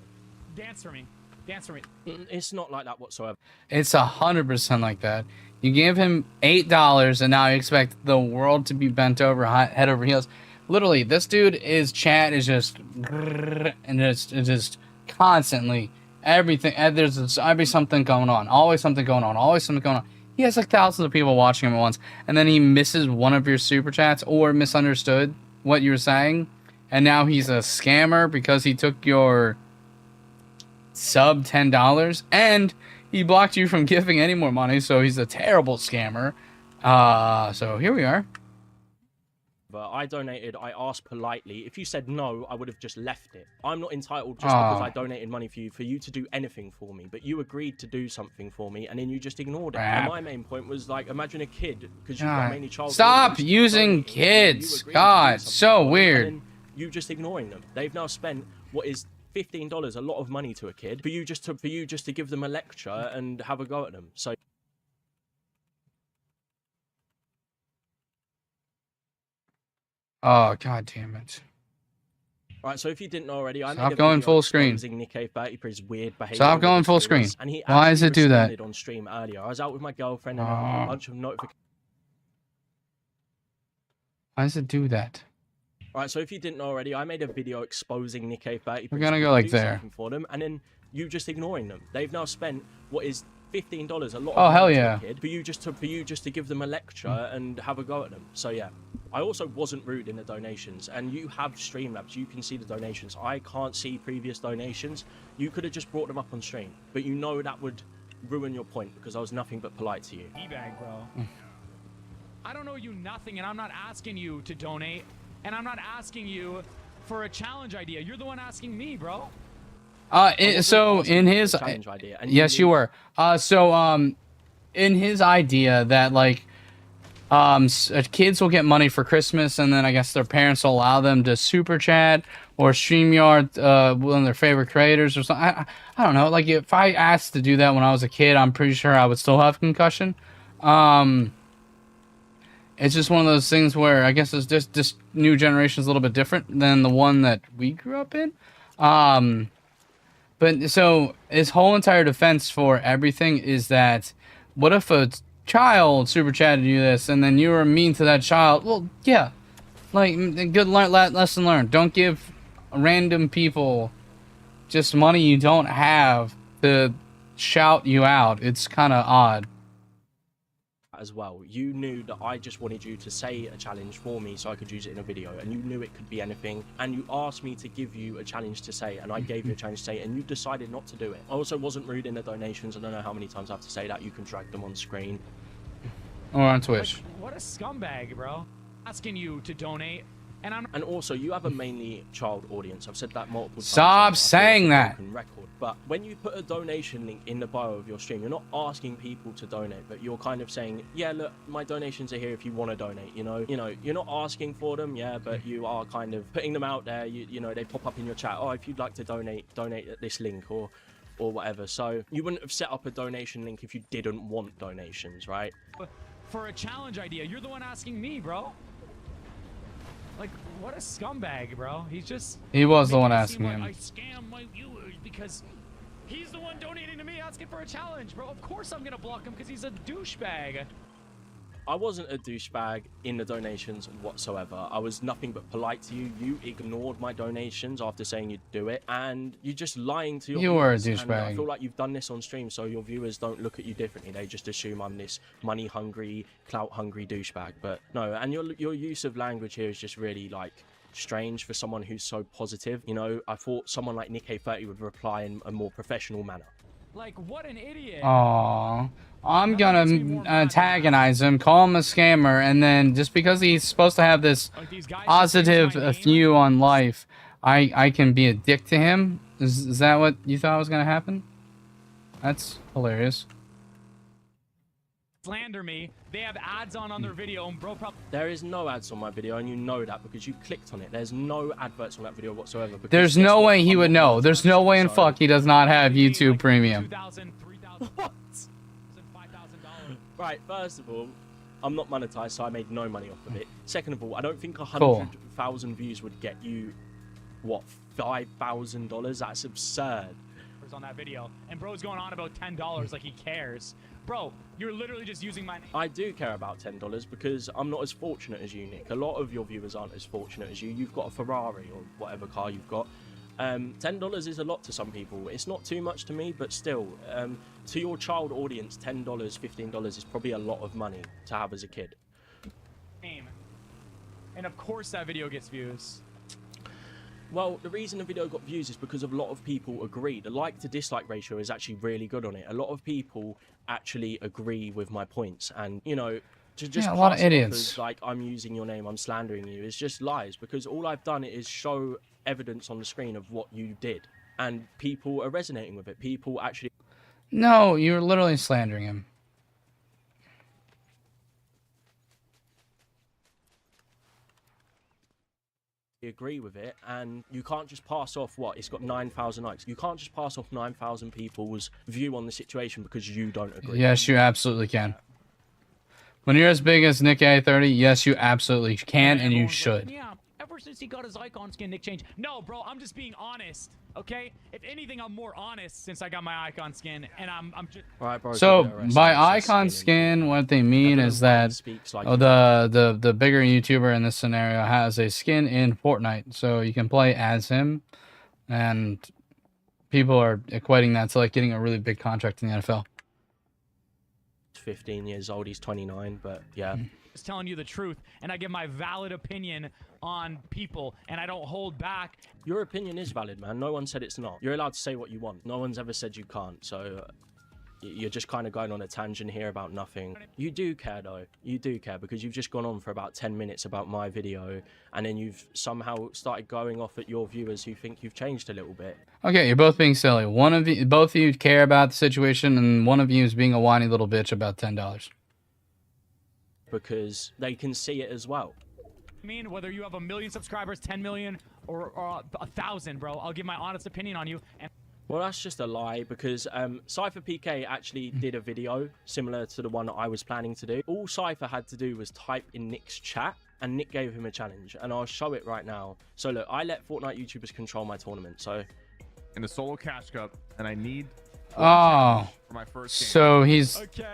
dance for me. Dance for me. It's not like that whatsoever. It's 100% like that. You give him $8, and now you expect the world to be bent over, head over heels. Literally, this dude is chat is just and just constantly everything. There's always something going on. Always something going on. Always something going on. He has like thousands of people watching him at once, and then he misses one of your super chats or misunderstood what you were saying, and now he's a scammer because he took your sub $10 and he blocked you from giving any more money, so he's a terrible scammer. So here we are. But I donated, I asked politely. If you said no, I would have just left it. I'm not entitled just because I donated money for you to do anything for me. But you agreed to do something for me, and then you just ignored it. And my main point was, like, imagine a kid, because you've got mainly child. Stop using kids. God, so weird. And you just ignoring them. They've now spent what is $15, a lot of money to a kid, for you just to give them a lecture and have a go at them. So. Oh, god damn it. Right, so if you didn't know already, I Stop made a going video full screen. exposing Nick A30 for his weird behavior. Stop going full screen. And he Why does actually it do that? responded on stream earlier. I was out with my girlfriend and a bunch of notifications. Why does it do that? Right, so if you didn't know already, I made a video exposing Nick A30 We're gonna go like do there. something for them, and then you just ignoring them. They've now spent what is $15, a lot. Oh, of hell money to a yeah. kid, for you just to give them a lecture and have a go at them. So yeah, I also wasn't rude in the donations, and you have Streamlabs. You can see the donations. I can't see previous donations. You could have just brought them up on stream, but you know that would ruin your point because I was nothing but polite to you. E-bag, bro. I don't owe you nothing, and I'm not asking you to donate, and I'm not asking you for a challenge idea. You're the one asking me, bro. So in his challenge idea, and yes, you were. In his idea that like, kids will get money for Christmas, and then I guess their parents will allow them to super chat or StreamYard, one of their favorite creators or something. I don't know. Like if I asked to do that when I was a kid, I'm pretty sure I would still have concussion. It's just one of those things where I guess it's just this new generation's a little bit different than the one that we grew up in. But so his whole entire defense for everything is that what if a child super chatted you this and then you were mean to that child? Well, yeah, like good lesson learned. Don't give random people just money you don't have to shout you out. It's kind of odd. As well, you knew that I just wanted you to say a challenge for me so I could use it in a video, and you knew it could be anything, and you asked me to give you a challenge to say, and I gave you a challenge to say, and you decided not to do it. I also wasn't rude in the donations. I don't know how many times I have to say that. You can drag them on screen. Or on Twitch. Like, what a scumbag, bro. Asking you to donate, and I'm. And also, you have a mainly child audience. I've said that multiple times. Stop I feel saying like a that. broken record. But when you put a donation link in the bio of your stream, you're not asking people to donate, but you're kind of saying, yeah, look, my donations are here if you want to donate. You know, you're not asking for them, yeah, but you are kind of putting them out there. You know, they pop up in your chat. Oh, if you'd like to donate at this link or whatever. So you wouldn't have set up a donation link if you didn't want donations, right? For a challenge idea, you're the one asking me, bro. Like, what a scumbag, bro. He's just. He was the making one it asking seem like him. I scam my viewers because he's the one donating to me asking for a challenge, bro. Of course I'm gonna block him because he's a douchebag. I wasn't a douchebag in the donations whatsoever. I was nothing but polite to you. You ignored my donations after saying you'd do it, and you're just lying to your You were a viewers. And I douchebag. feel like you've done this on stream, so your viewers don't look at you differently. They just assume I'm this money-hungry, clout-hungry douchebag. But no, and your use of language here is just really, like, strange for someone who's so positive. You know, I thought someone like Nick A30 would reply in a more professional manner. Like, what an idiot. Aww. I'm That makes me gonna more mad. antagonize him, call him a scammer, and then just because he's supposed to have this Like, these guys positive just say my name. view on life, I can be a dick to him? Is that what you thought was gonna happen? That's hilarious. Slander me. They have ads on their video, and bro, probably. There is no ads on my video, and you know that because you clicked on it. There's no adverts on that video whatsoever. Because There's guess no what? way he I'm would not know. There's no way in monetized, fuck he does not have YouTube Premium. 2,000, 3,000, What? $5,000. Right, first of all, I'm not monetized, so I made no money off of it. Second of all, I don't think Cool. 100,000 views would get you, what, $5,000? That's absurd. On that video, and bro's going on about $10 like he cares. Bro, you're literally just using my name. I do care about $10 because I'm not as fortunate as you, Nick. A lot of your viewers aren't as fortunate as you. You've got a Ferrari or whatever car you've got. $10 is a lot to some people. It's not too much to me, but still, to your child audience, $10, $15 is probably a lot of money to have as a kid. And of course that video gets views. Well, the reason the video got views is because a lot of people agree. The like to dislike ratio is actually really good on it. A lot of people actually agree with my points, and you know, to just Yeah, a lot of pass it off idiots. as, like, I'm using your name, I'm slandering you, is just lies. Because all I've done is show evidence on the screen of what you did, and people are resonating with it. People actually No, you were literally slandering him. agree with it, and you can't just pass off what it's got 9,000 likes. You can't just pass off 9,000 people's view on the situation because you don't agree. Yes, you absolutely can. When you're as big as Nick A30, yes, you absolutely can, and you Everyone's like, should. yeah, ever since he got his icon skin, Nick changed. No, bro, I'm just being honest, okay? If anything, I'm more honest since I got my icon skin, and I'm just... Right, bro, So go get arrested. by It's just icon skinning. skin, what they mean Everyone is that speaks like the bigger YouTuber in this scenario has a skin in Fortnite, so you can play as him, and people are equating that to like getting a really big contract in the NFL. 15 years old, he's 29, but yeah. just telling you the truth, and I give my valid opinion on people, and I don't hold back. Your opinion is valid, man. No one said it's not. You're allowed to say what you want. No one's ever said you can't, so you're just kind of going on a tangent here about nothing. You do care, though. You do care, because you've just gone on for about 10 minutes about my video, and then you've somehow started going off at your viewers who think you've changed a little bit. Okay, you're both being silly. Both of you care about the situation, and one of you is being a whiny little bitch about $10. Because they can see it as well. I mean, whether you have 1 million subscribers, 10 million, or 1,000, bro, I'll give my honest opinion on you. And Well, that's just a lie, because Cypher PK actually did a video similar to the one that I was planning to do. All Cypher had to do was type in Nick's chat, and Nick gave him a challenge, and I'll show it right now. So look, I let Fortnite YouTubers control my tournament, so... In the solo cash cup, and I need Oh, for my first game. so he's okay,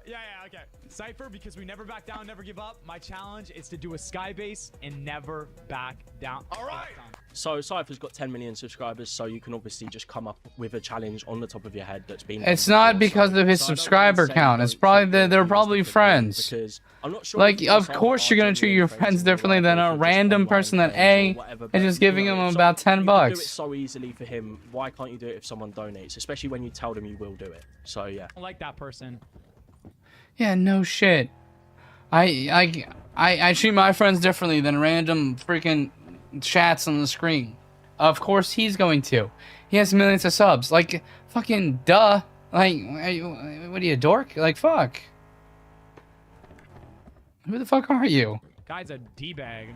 yeah, okay. Cypher, because we never back down, never give up. My challenge is to do a sky base and never back down. All right. So Cypher's got 10 million subscribers, so you can obviously just come up with a challenge on the top of your head that's been. It's not because of his So I don't subscriber really say count. don't It's probably treat they're your probably viewers differently, friends. because I'm not sure Like, if of yourself course are you're gonna treat genuine your friends friends in real differently life, than or a if you're just random online person that friends or A whatever, is just but, giving you him know, about so 10 you can do it bucks. so easily for him. Why can't you do it if someone donates? Especially when you tell them you will do it. So yeah. I don't like that person. Yeah, no shit. I treat my friends differently than random freaking chats on the screen. Of course he's going to. He has millions of subs. Like, fucking duh. Like, what are you, a dork? Like, fuck. Who the fuck are you? Guy's a D-bag.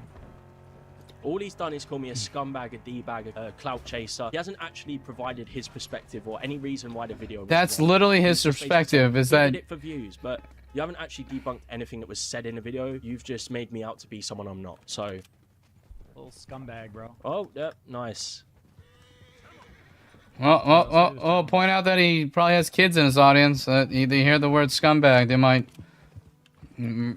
All he's done is call me a scumbag, a d-bag, a clout chaser. He hasn't actually provided his perspective or any reason why the video was That's wrong. literally his He's just basically perspective, said, is "He that did it for views," but you haven't actually debunked anything that was said in the video. You've just made me out to be someone I'm not. So, Little scumbag, bro. oh, yeah, nice. well, point out that he probably has kids in his audience. They hear the word scumbag, they might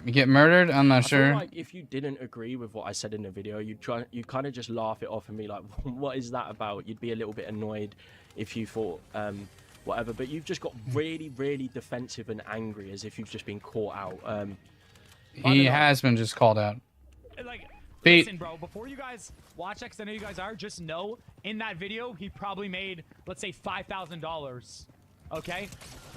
get murdered. I'm not I sure. feel like if you didn't agree with what I said in the video, you kind of just laugh it off and be like, "What is that about?" You'd be a little bit annoyed if you thought whatever. But you've just got really, really defensive and angry, as if you've just been caught out. I He don't know. has been just called out. Like, Pete. listen, bro, before you guys watch X, I know you guys are, just know, in that video, he probably made, let's say, $5,000. Okay?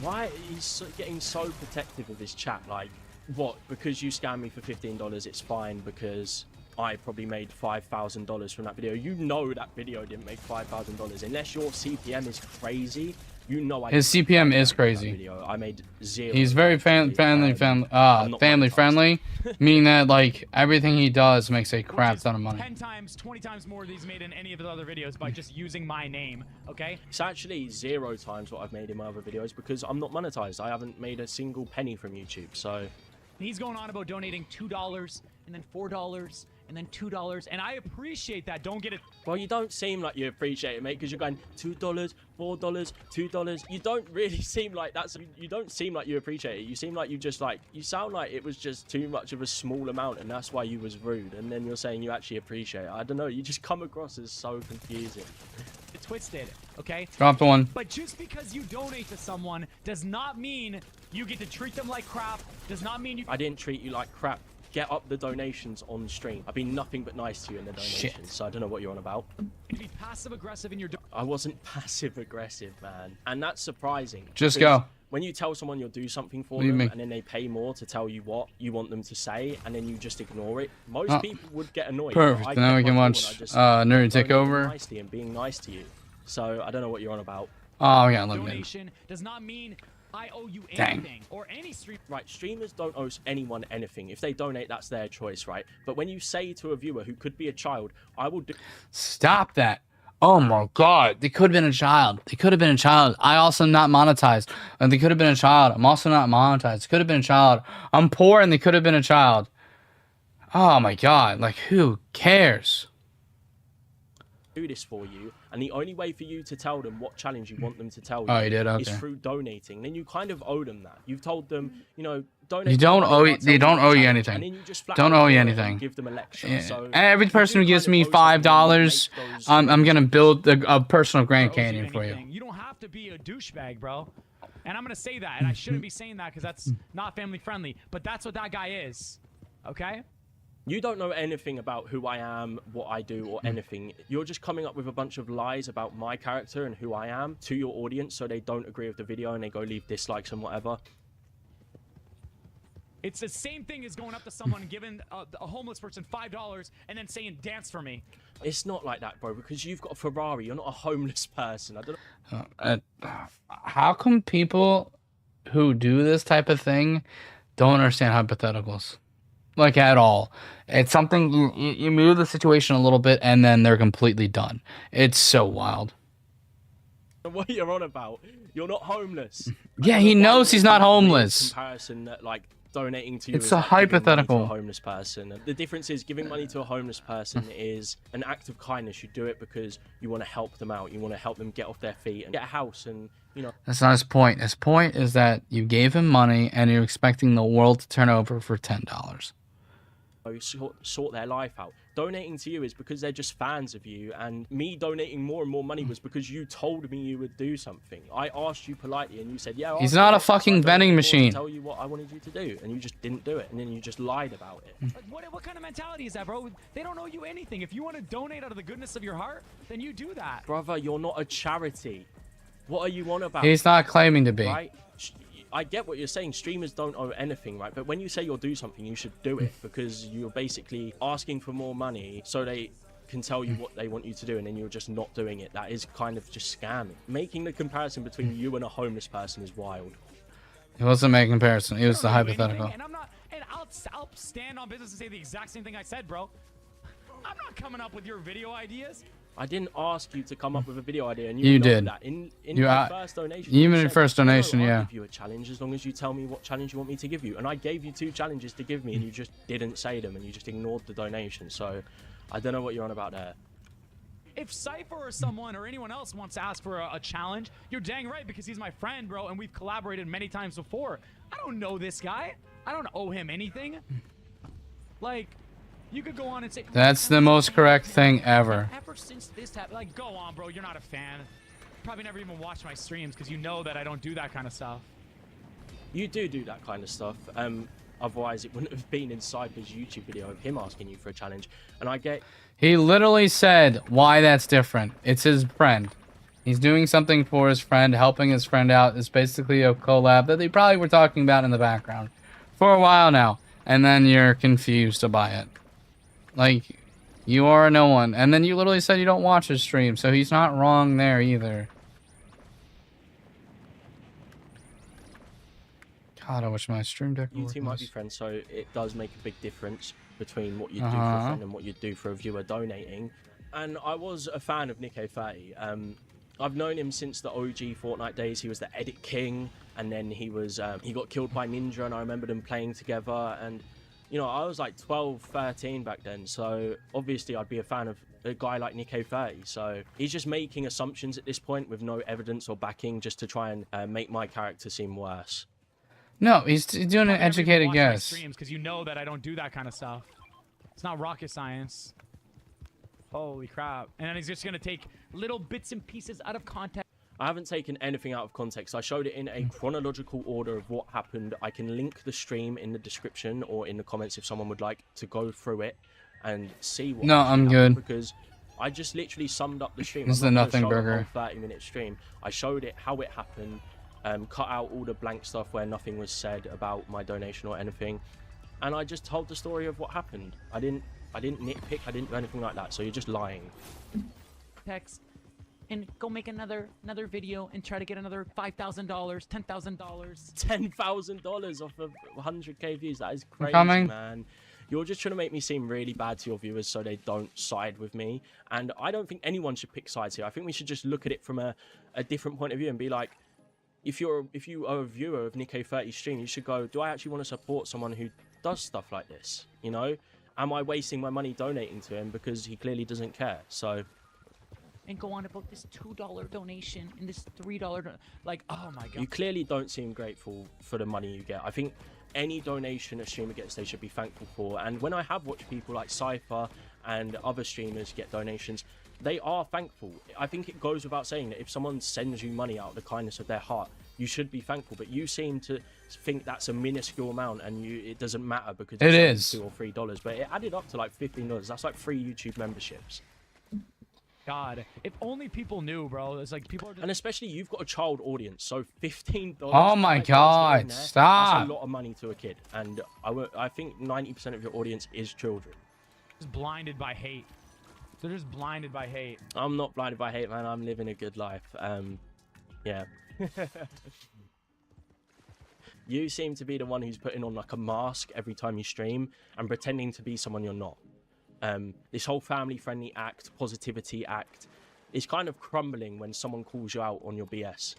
Why he's getting so protective of his chat? Like, what? Because you scammed me for $15, it's fine because I probably made $5,000 from that video. You know that video didn't make $5,000 unless your CPM is crazy. You know I His didn't CPM make is that crazy. Video. I made zero. He's very actually. family I'm not monetized. friendly, meaning that like everything he does makes a crap Which is ton of money. 10 times, 20 times more than he's made in any of his other videos by just using my name, okay? It's actually 0 times what I've made in my other videos because I'm not monetized. I haven't made a single penny from YouTube. So He's going on about donating $2 and then $4 and then $2, and I appreciate that. Don't get it. well, you don't seem like you appreciate it, mate, because you're going $2, $4, $2. You don't really seem like that's. You don't seem like you appreciate it. You seem like you just like. You sound like it was just too much of a small amount, and that's why you was rude. And then you're saying you actually appreciate it. I don't know. You just come across as so confusing. It's twisted, okay? Dropped one. But just because you donate to someone does not mean you get to treat them like crap. Does not mean you. I didn't treat you like crap. Get up the donations on stream. I've been nothing but nice to you in the donations, Shit. so I don't know what you're on about. can be passive aggressive in your. I wasn't passive aggressive, man, and that's surprising. Just because go. When you tell someone you'll do something for What do you them, mean? and then they pay more to tell you what you want them to say, and then you just ignore it, most Oh, people would get annoyed. perfect. I Now get we can my call watch, and I just Nerd don't take over. Nicely and being nice to you. So I don't know what you're on about. Oh, we got eliminated. Donation does not mean I owe you Dang. anything or any stream. Right, streamers don't owe anyone anything. If they donate, that's their choice, right? But when you say to a viewer who could be a child, I will do. Stop that. Oh my god. They could have been a child. They could have been a child. I also not monetized. And they could have been a child. I'm also not monetized. Could have been a child. I'm poor and they could have been a child. Oh my god. Like, who cares? do this for you, and the only way for you to tell them what challenge you want them to tell you Oh, you did? is Okay. through donating. Then you kind of owe them that. You've told them, you know, donate. You don't money, owe- I'll tell they don't the owe you challenge, anything. And then you just flat Don't out owe you ignore it and anything. Give them a lecture. Yeah. So Every you person do who gives kind me of owe something and $5, make those- I'm gonna build a personal Grand owes you Canyon for you. anything. You don't have to be a douchebag, bro. And I'm gonna say that, and I shouldn't be saying that because that's not family friendly. But that's what that guy is. Okay? You don't know anything about who I am, what I do, or anything. You're just coming up with a bunch of lies about my character and who I am to your audience so they don't agree with the video and they go leave dislikes and whatever. It's the same thing as going up to someone and giving a homeless person $5 and then saying dance for me. It's not like that, bro, because you've got a Ferrari. You're not a homeless person. I don't How come people who do this type of thing don't understand hypotheticals? Like, at all. It's something, you move the situation a little bit and then they're completely done. It's so wild. know what you're on about. You're not homeless. Yeah, I he don't know why knows he's there's not this weird homeless. Comparison that, like, donating to you It's is a like giving money to hypothetical. a homeless person. The difference is giving money to a homeless person is an act of kindness. You do it because you want to help them out. You want to help them get off their feet and get a house and, you know, That's not his point. His point is that you gave him money and you're expecting the world to turn over for $10. sort their life out. Donating to you is because they're just fans of you, and me donating more and more money was because you told me you would do something. I asked you politely and you said, yeah. He's not a fucking vending machine. Tell you what I wanted you to do, and you just didn't do it, and then you just lied about it. What kind of mentality is that, bro? They don't owe you anything. If you want to donate out of the goodness of your heart, then you do that. Brother, you're not a charity. What are you on about? He's not claiming to be. Right? I get what you're saying. Streamers don't owe anything, right? But when you say you'll do something, you should do it, because you're basically asking for more money so they can tell you what they want you to do, and then you're just not doing it. That is kind of just scamming. Making the comparison between you and a homeless person is wild. He wasn't making a comparison. It was the I don't owe you hypothetical. anything, and I'm not. And I'll stand on business and say the exact same thing I said, bro. I'm not coming up with your video ideas. I didn't ask you to come up with a video idea, and You know did. that. In You your are- first donation, even you in said, first donation, "No, I'll yeah. give you a challenge as long as you tell me what challenge you want me to give you." And I gave you 2 challenges to give me, and you just didn't say them, and you just ignored the donation. So I don't know what you're on about there. If Cypher or someone or anyone else wants to ask for a challenge, you're dang right, because he's my friend, bro, and we've collaborated many times before. I don't know this guy. I don't owe him anything. Like, you could go on and say... That's the most correct thing ever. Ever since this happened, like, go on, bro. You're not a fan. Probably never even watched my streams because you know that I don't do that kind of stuff. You do that kind of stuff. Otherwise, it wouldn't have been in Cypher's YouTube video of him asking you for a challenge. And I get... He literally said why that's different. It's his friend. He's doing something for his friend, helping his friend out. It's basically a collab that they probably were talking about in the background for a while now. And then you're confused by it. Like, you are no one. And then you literally said you don't watch his stream, so he's not wrong there either. God, I wish my stream deck You would two work might be this. friends, so it does make a big difference between what you do for a Uh-huh. friend and what you do for a viewer donating. And I was a fan of Nico30. I've known him since the OG Fortnite days. He was the Edit King, and then he got killed by Ninja, and I remember them playing together. And you know, I was like 12, 13 back then, so obviously I'd be a fan of a guy like Nico30. So he's just making assumptions at this point with no evidence or backing, just to try and make my character seem worse. No, he's doing an educated guess. Streams because you know that I don't do that kind of stuff. It's not rocket science. Holy crap! And then he's just gonna take little bits and pieces out of context. I haven't taken anything out of context. I showed it in a chronological order of what happened. I can link the stream in the description or in the comments if someone would like to go through it and see what. No, actually I'm happened, good. Because I just literally summed up the stream. This is I'm the not gonna nothing show a burger. whole 30-minute stream. I showed it how it happened. Cut out all the blank stuff where nothing was said about my donation or anything, and I just told the story of what happened. I didn't nitpick. I didn't do anything like that. So you're just lying. Text and go make another video and try to get another $5,000, $10,000. $10,000 off of 100k views. That is crazy, Coming. man. You're just trying to make me seem really bad to your viewers so they don't side with me. And I don't think anyone should pick sides here. I think we should just look at it from a different point of view and be like, if you are a viewer of Nico30 stream, you should go, do I actually want to support someone who does stuff like this? You know? Am I wasting my money donating to him because he clearly doesn't care? So... And go on about this $2 donation and this $3 like, oh my god. You clearly don't seem grateful for the money you get. I think any donation a streamer gets, they should be thankful for. And when I have watched people like Cypher and other streamers get donations, they are thankful. I think it goes without saying that if someone sends you money out of the kindness of their heart, you should be thankful. But you seem to think that's a minuscule amount, and it doesn't matter because It it's is. $2 or $3. But it added up to like $15. That's like 3 YouTube memberships. God, if only people knew, bro. It's like people are just... And especially you've got a child audience, so $15. Oh my $5 God, in there, stop. That's a lot of money to a kid, and I think 90% of your audience is children. just blinded by hate. They're just blinded by hate. I'm not blinded by hate, man. I'm living a good life. Yeah. You seem to be the one who's putting on like a mask every time you stream and pretending to be someone you're not. This whole family-friendly act, positivity act, is kind of crumbling when someone calls you out on your BS.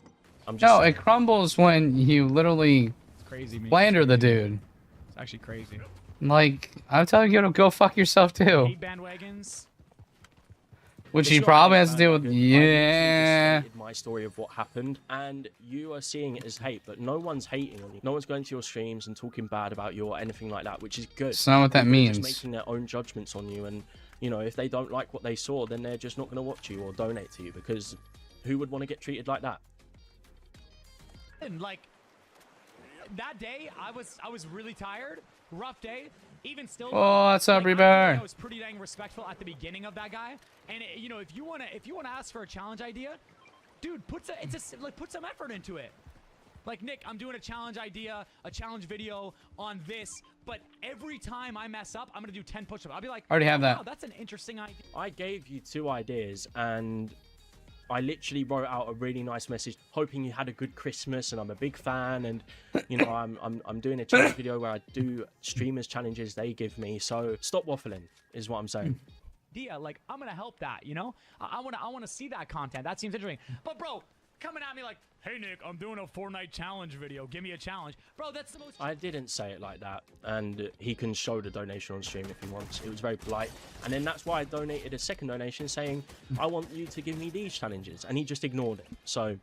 I'm just No, saying. it crumbles when you literally It's crazy, man. slander the dude. It's actually crazy. Like, I'm telling you to go fuck yourself too. Hate bandwagons. Which It's he not probably hate has to deal with. bandwagon. I literally Yeah. just stated my story of what happened, and you are seeing it as hate, but no one's hating on you. No one's going to your streams and talking bad about you or anything like that, which is good. It's not what that People are just means. making their own judgments on you, and you know, if they don't like what they saw, then they're just not going to watch you or donate to you, because who would want to get treated like that? And like that day, I was really tired. Rough day. Even still. Oh, what's up, like, I feel like Reaper? I was pretty dang respectful at the beginning of that guy. And you know, if you wanna ask for a challenge idea, dude, put some effort into it. Like, Nick, I'm doing a challenge idea, a challenge video on this, but every time I mess up, I'm gonna do 10 push-ups. I'll be like, Already have "Oh, that." wow, that's an interesting idea. I gave you 2 ideas, and I literally wrote out a really nice message, hoping you had a good Christmas, and I'm a big fan, and you know, I'm doing a challenge video where I do streamers challenges they give me. So stop waffling, is what I'm saying. Idea, like, I'm gonna help that, you know? I wanna see that content. That seems interesting. But bro, coming at me like, hey Nick, I'm doing a Fortnite challenge video. Give me a challenge. Bro, that's the most I didn't say it like that, and he can show the donation on stream if he wants. It was very polite, and then that's why I donated a second donation saying, I want you to give me these challenges, and he just ignored it. So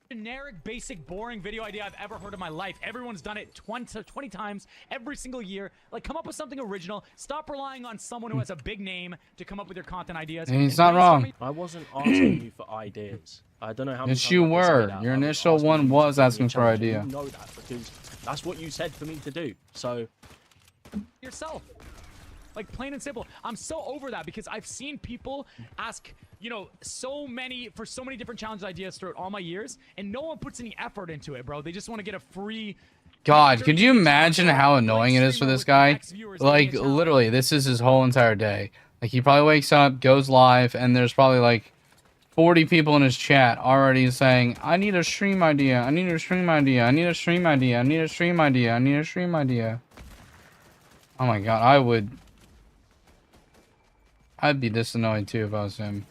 generic, basic, boring video idea I've ever heard in my life. Everyone's done it 20 times every single year. Like, come up with something original. Stop relying on someone who has a big name to come up with your content ideas. And he's And not wrong. brainstorming- I wasn't asking you for ideas. I don't know how many Yes, times you I can say were. that. Your I was initial asking one you to was give me a asking for challenge, and idea. You know that because that's what you said for me to do. So yourself. Like, plain and simple. I'm so over that because I've seen people ask, you know, so many different challenge ideas throughout all my years, and no one puts any effort into it, bro. They just want to get a free. God, could you 30 imagine how annoying it is for streamer this with guy? X viewers giving Like, a challenge. literally, this is his whole entire day. Like, he probably wakes up, goes live, and there's probably like 40 people in his chat already saying, I need a stream idea, I need a stream idea, I need a stream idea, I need a stream idea, I need a stream idea. Oh my god, I'd be this annoyed too if I was him.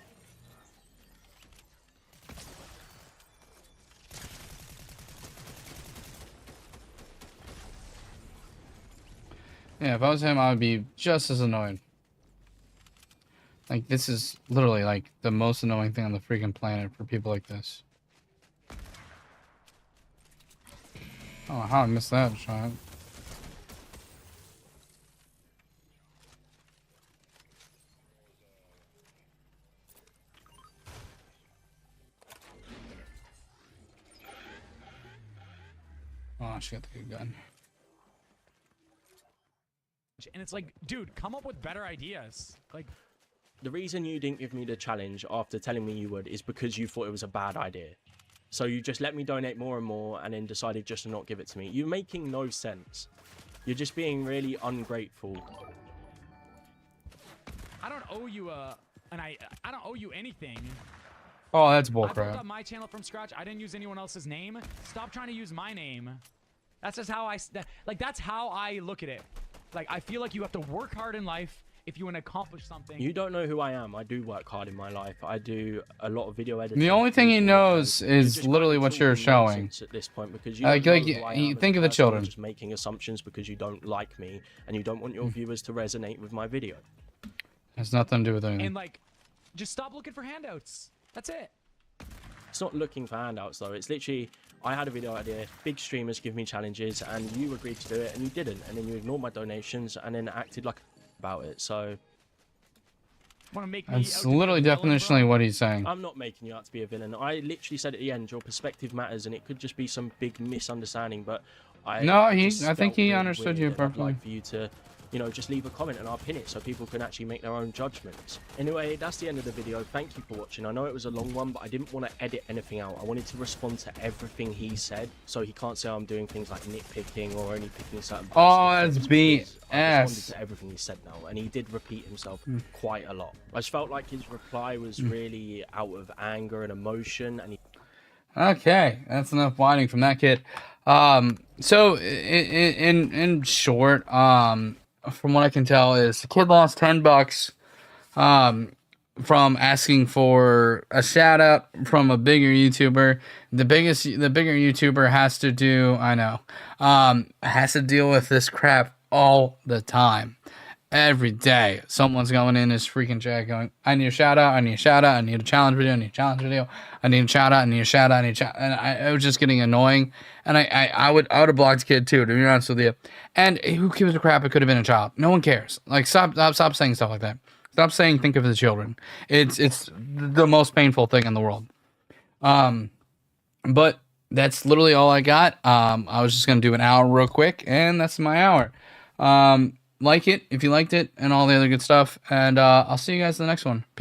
Yeah, if I was him, I would be just as annoyed. Like, this is literally, like, the most annoying thing on the freaking planet for people like this. Oh, how I missed that shot. Oh, she got the good gun. And it's like, dude, come up with better ideas. Like, the reason you didn't give me the challenge after telling me you would is because you thought it was a bad idea. So you just let me donate more and more and then decided just to not give it to me. You're making no sense. You're just being really ungrateful. I don't owe you I don't owe you anything. Oh, that's I built bullcrap. up my channel from scratch. I didn't use anyone else's name. Stop trying to use my name. That's just how that's how I look at it. Like, I feel like you have to work hard in life if you want to accomplish something. You don't know who I am. I do work hard in my life. I do a lot of video editing. The only thing he knows You're is just literally kind of what you're talking showing. nonsense at this point because you Like- don't like, know who I you am as think a of the person. You're children. just making assumptions because you don't like me and you don't want your viewers to resonate with my video. Has nothing to do with anything. And like, just stop looking for handouts. That's it. It's not looking for handouts though. It's literally, I had a video idea, big streamers give me challenges, and you agreed to do it, and you didn't, and then you ignored my donations, and then acted like about it. So Want to make me That's out to be a literally villain, bro? definitionally what he's saying. I'm not making you out to be a villain. I literally said at the end, your perspective matters, and it could just be some big misunderstanding. But I No, just I think felt he really understood you weird, and I'd perfectly. like for you to, you know, just leave a comment and I'll pin it so people can actually make their own judgments. Anyway, that's the end of the video. Thank you for watching. I know it was a long one, but I didn't want to edit anything out. I wanted to respond to everything he said, so he can't say I'm doing things like nitpicking or only picking certain parts Oh, of the that's videos, because I responded BS. to everything he said now, and he did repeat himself quite a lot. I just felt like his reply was really out of anger and emotion, and he Okay, that's enough whining from that kid. So in short, from what I can tell, is the kid lost $10. from asking for a shout out from a bigger YouTuber. The bigger YouTuber has to do, I know, has to deal with this crap all the time. Every day, someone's going in his freaking chat going, I need a shout out, I need a shout out, I need a challenge video, I need a challenge video, I need a shout out, I need a shout out, I need a shout out. And I was just getting annoying. And I would have blocked the kid too, to be honest with you. And who gives a crap? It could have been a child. No one cares. Like, stop saying stuff like that. Stop saying think of the children. It's the most painful thing in the world. But that's literally all I got. I was just gonna do an hour real quick, and that's my hour. Like it if you liked it, and all the other good stuff. And I'll see you guys in the next one. Peace.